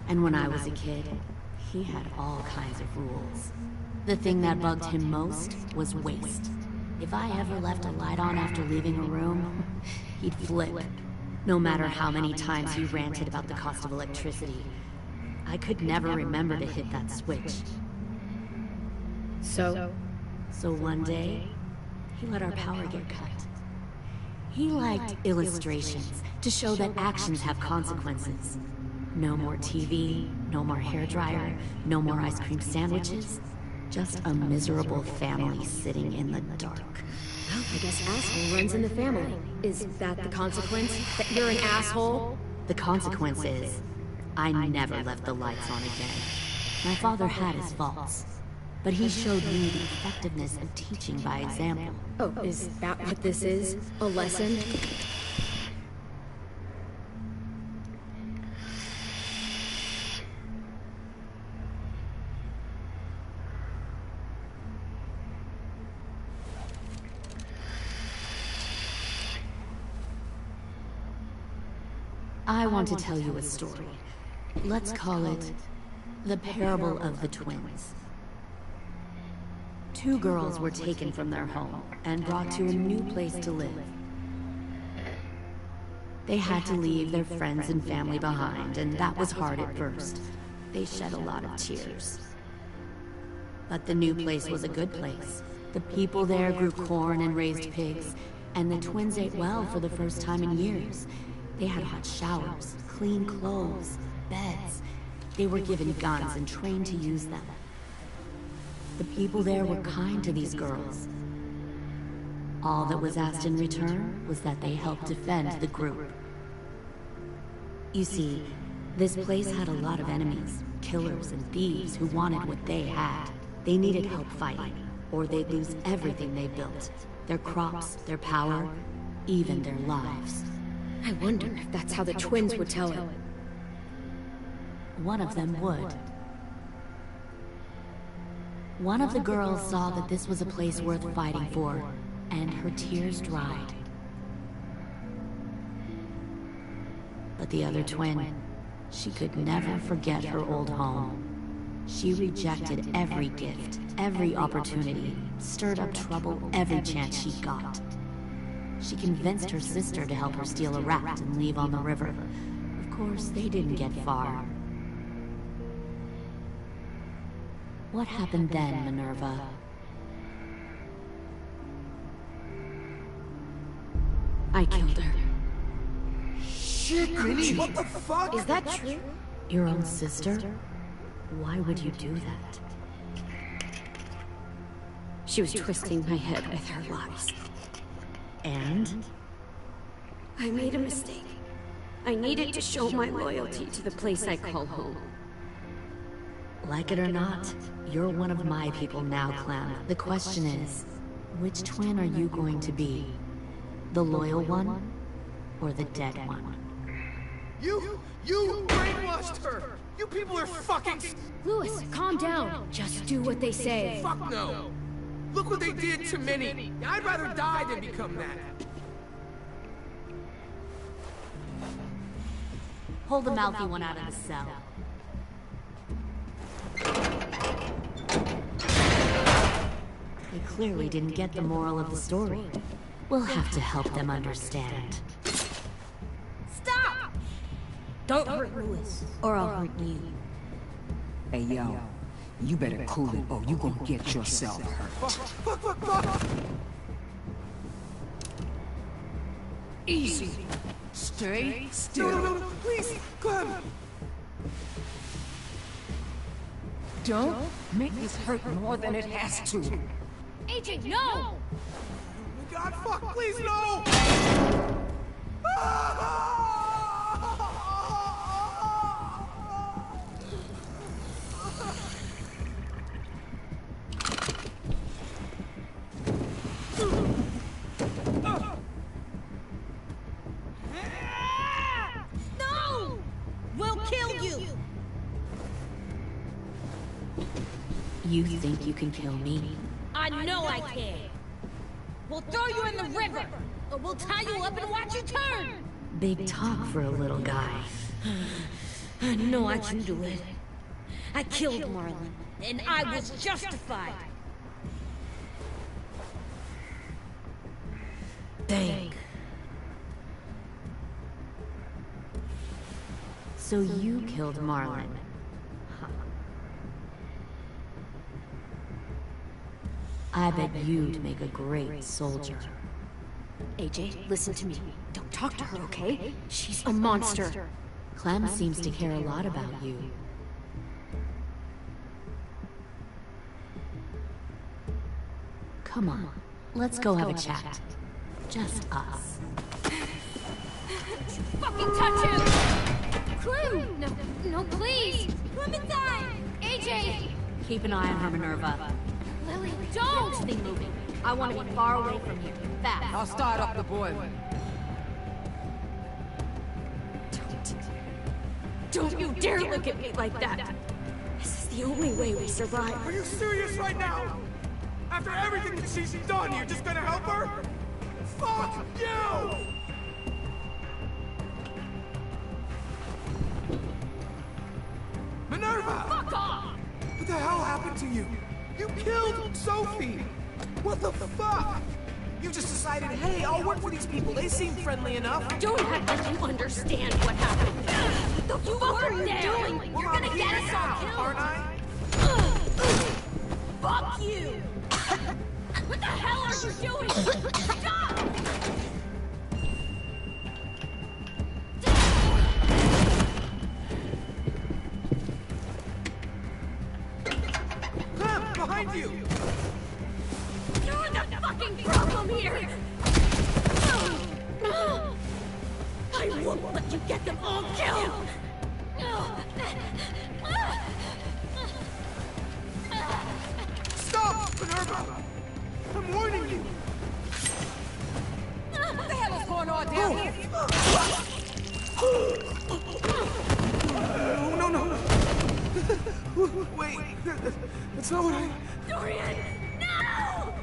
And when I was a kid, he had all kinds of rules. The thing that bugged him most was waste. If I ever left a light on after leaving a room, he'd flip. No matter how many times he ranted about the cost of electricity, I could never remember to hit that switch. So one day, he let our power get cut. He liked illustrations to show that actions have consequences. No more TV, no more hairdryer, no more ice cream sandwiches. Just a miserable family sitting in the dark. Well, I guess asshole runs in the family. Is that the consequence? That you're an asshole? The consequence is, I never left the lights on again. My father had his faults, but he showed me the effectiveness of teaching by example. Oh, is that what this is? A lesson? I want to tell you a story. Let's call it the parable of the twins. 2 girls were taken from their home and brought to a new place to live. They had to leave their friends and family behind, and that was hard at first. They shed a lot of tears. But the new place was a good place. The people there grew corn and raised pigs, and the twins ate well for the first time in years. They had hot showers, clean clothes, beds. They were given guns and trained to use them. The people there were kind to these girls. All that was asked in return was that they help defend the group. You see, this place had a lot of enemies, killers and thieves who wanted what they had. They needed help fighting, or they'd lose everything they built. Their crops, their power, even their lives. I wonder if that's how the twins would tell it. One of them would. One of the girls saw that this was a place worth fighting for, and her tears dried. But the other twin, she could never forget her old home. She rejected every gift, every opportunity, stirred up trouble every chance she got. She convinced her sister to help her steal a raft and leave on the river. Of course, they didn't get far. What happened then, Minerva? I killed her. Shit, Minnie, what the fuck? Is that true? Your own sister? Why would you do that? She was twisting my head with her lies. And? I made a mistake. I needed to show my loyalty to the place I call home. Like it or not, you're one of my people now, Clem. The question is, which twin are you going to be? The loyal one, or the dead one? You brainwashed her! You people are fucking... Louis, calm down. Just do what they say. Fuck no! Look what they did to Minnie! I'd rather die than become that. Pull the mouthy one out of the cell. They clearly didn't get the moral of the story. We'll have to help them understand. Stop! Don't hurt Louis, or I'll hurt you. Hey, yo. You better cool it, or you gonna get yourself hurt. Fuck! Easy. Stay still. No, please, Clem! Don't make this hurt more than it has to. AJ, no! Oh my God, fuck, please, no! No! We'll kill you! You think you can kill me? I know I can. We'll throw you in the river, or we'll tie you up and watch you turn. Big talk for a little guy. I know I can do it. I killed Marlon, and I was justified. Think. So you killed Marlon. Huh. I bet you'd make a great soldier. AJ, listen to me. Don't talk to her, okay? She's a monster. Clem seems to care a lot about you. Come on, let's go have a chat. Just us. Fucking touch him! Clem! No, please! Clementine! AJ! Keep an eye on her, Minerva. Lily, don't! Stay moving. I want to be far away from here. Fast. I'll start up the boiler. Don't you dare look at me like that. This is the only way we survive. Are you serious right now? After everything that she's done, you're just gonna help her? Fuck you! Minerva! Fuck off! What the hell happened to you? You killed Sophie! What the fuck? You just decided, hey, I'll work for these people. They seem friendly enough. Don't act like you understand what happened. What the fuck are you doing? You're gonna get us all killed. Aren't I? Fuck you! What the hell are you doing? Stop! Clem, behind you! You're the fucking problem here! I won't let you get them all killed! Stop, Minerva! I'm warning you! What the hell is going on down here? No. Wait, that's not what I... Dorian! No!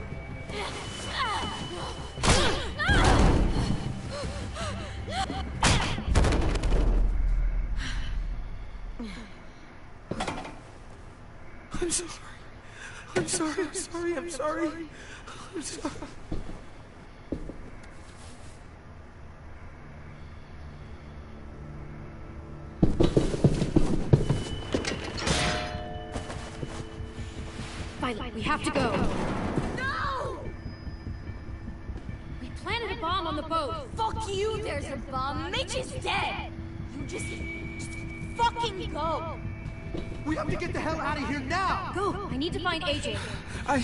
I'm sorry. Violet, we have to go. No! We planted a bomb on the boat. Fuck you, there's a bomb. Mitch is dead. You just fucking go. We have to get the hell out of here now! Go! I need to find AJ. I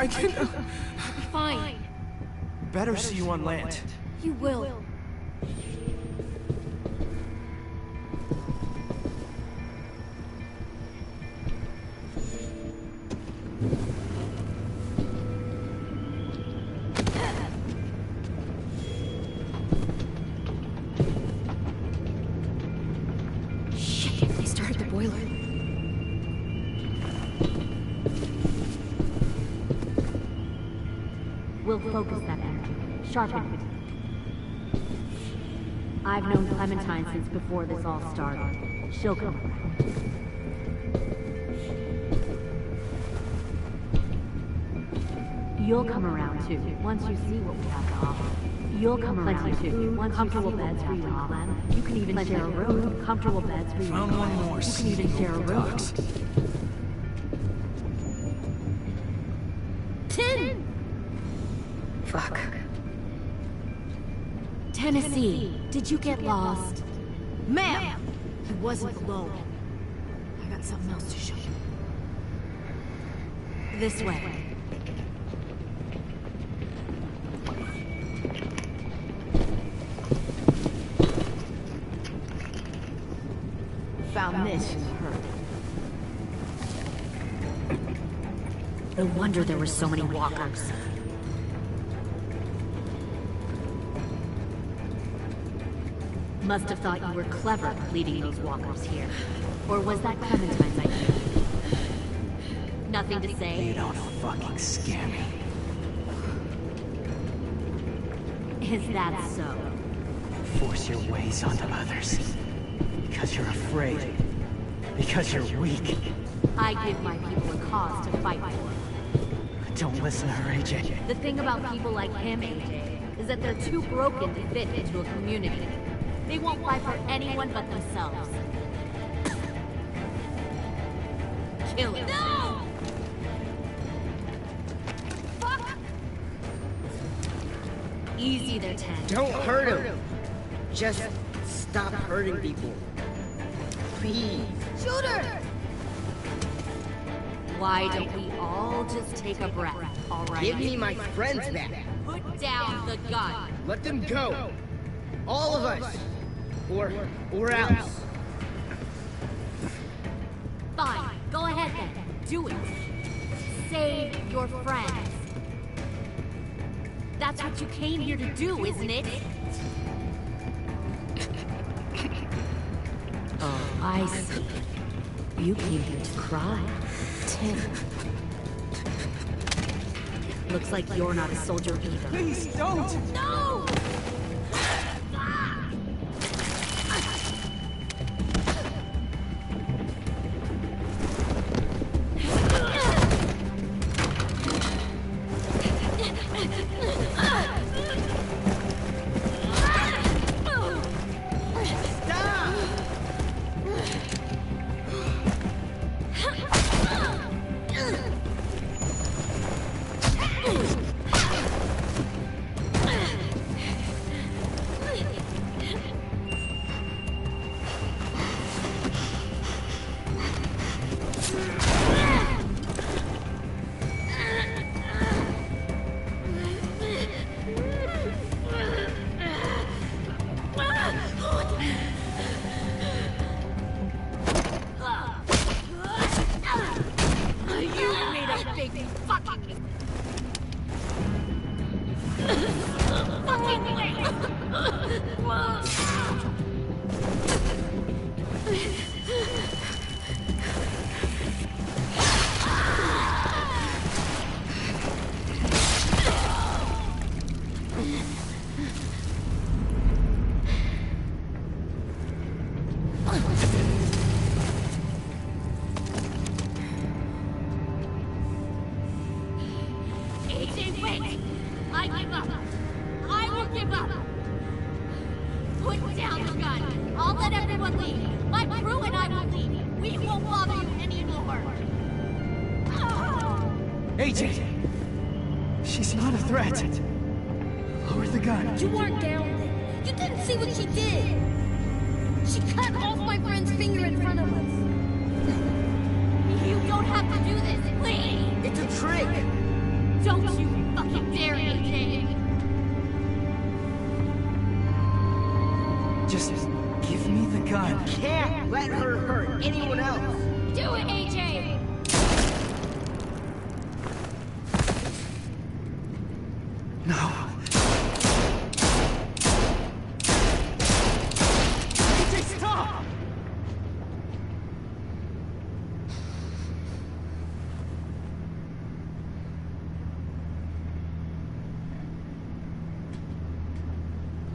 can... You'll be fine. Better see you on land. You will. Shit, they started the boiler. We'll focus that energy. Sharpen it. I've known Clementine since before this all started. She'll come around. You'll come around too, once you see what we have to offer. You'll come around too, once comfortable beds for you and Clem. You can even share a room. Comfortable beds for you and Clem. You can even share a room. 10! Fuck. Tennessee, did you get lost? Ma'am! I wasn't alone. I got something else to show you. This way. Found this in the herd. No wonder there were so many walkers. Must have thought you were clever leading those walkers here. Or was that Clementine's idea? Nothing to say? You don't fucking scare me. Is that so? Force your ways onto others. Because you're afraid. Because you're weak. I give my people a cause to fight for. Don't listen to her, AJ. The thing about people like him, AJ, is that they're too broken to fit into a community. They won't fight for anyone but themselves. Kill him. No! Fuck! Easy there, Ted. Don't hurt him. Just stop hurting people. Please. Shoot her! Why don't we all just take a breath, all right? Give me my friends back. Put down the gun. Let them go. All of us. Or else. Fine, go ahead then. Do it. Save your friends. That's what you came here to do, isn't it? Oh, I see. You came here to cry. Tim. Looks like you're not a soldier either. Please, don't! No! AJ! She's not a threat. Lower the gun. You weren't down there. You didn't see what she did. She cut off my friend's finger in front of us. You don't have to do this, please. It's a trick. Don't you fucking dare, AJ. Just give me the gun. Can't let her hurt anyone else. Do it, AJ. No. AJ, stop!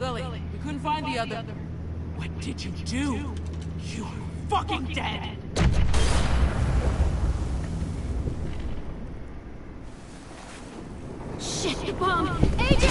Lily, we couldn't find the other. What did you do? You are fucking dead! Shit, the bomb! AJ!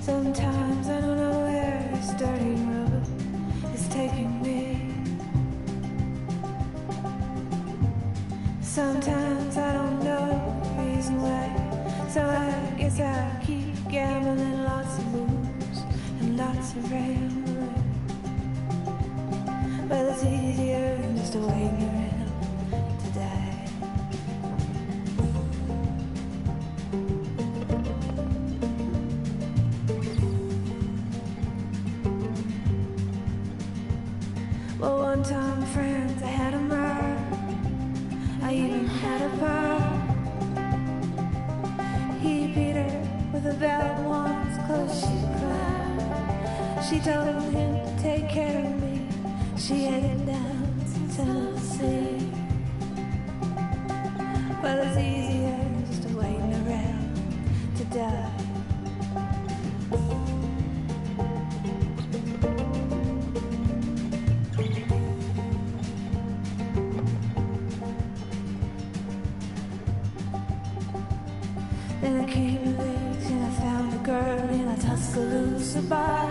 Sometimes I don't know where this dirty road is taking me. Sometimes I don't know the reason why. So I guess I keep gambling, lots of moves and lots of rambling. Well, it's easier than just waiting around to die. Well, one time, friends, I had a mirror. I even had a purr. He beat her with a belt once, cause she cried. She told him to take care of me. She headed down to Tennessee. Well, it's easier just waiting around to die. Then I came to Leeds and I found a girl in a Tuscaloosa bar.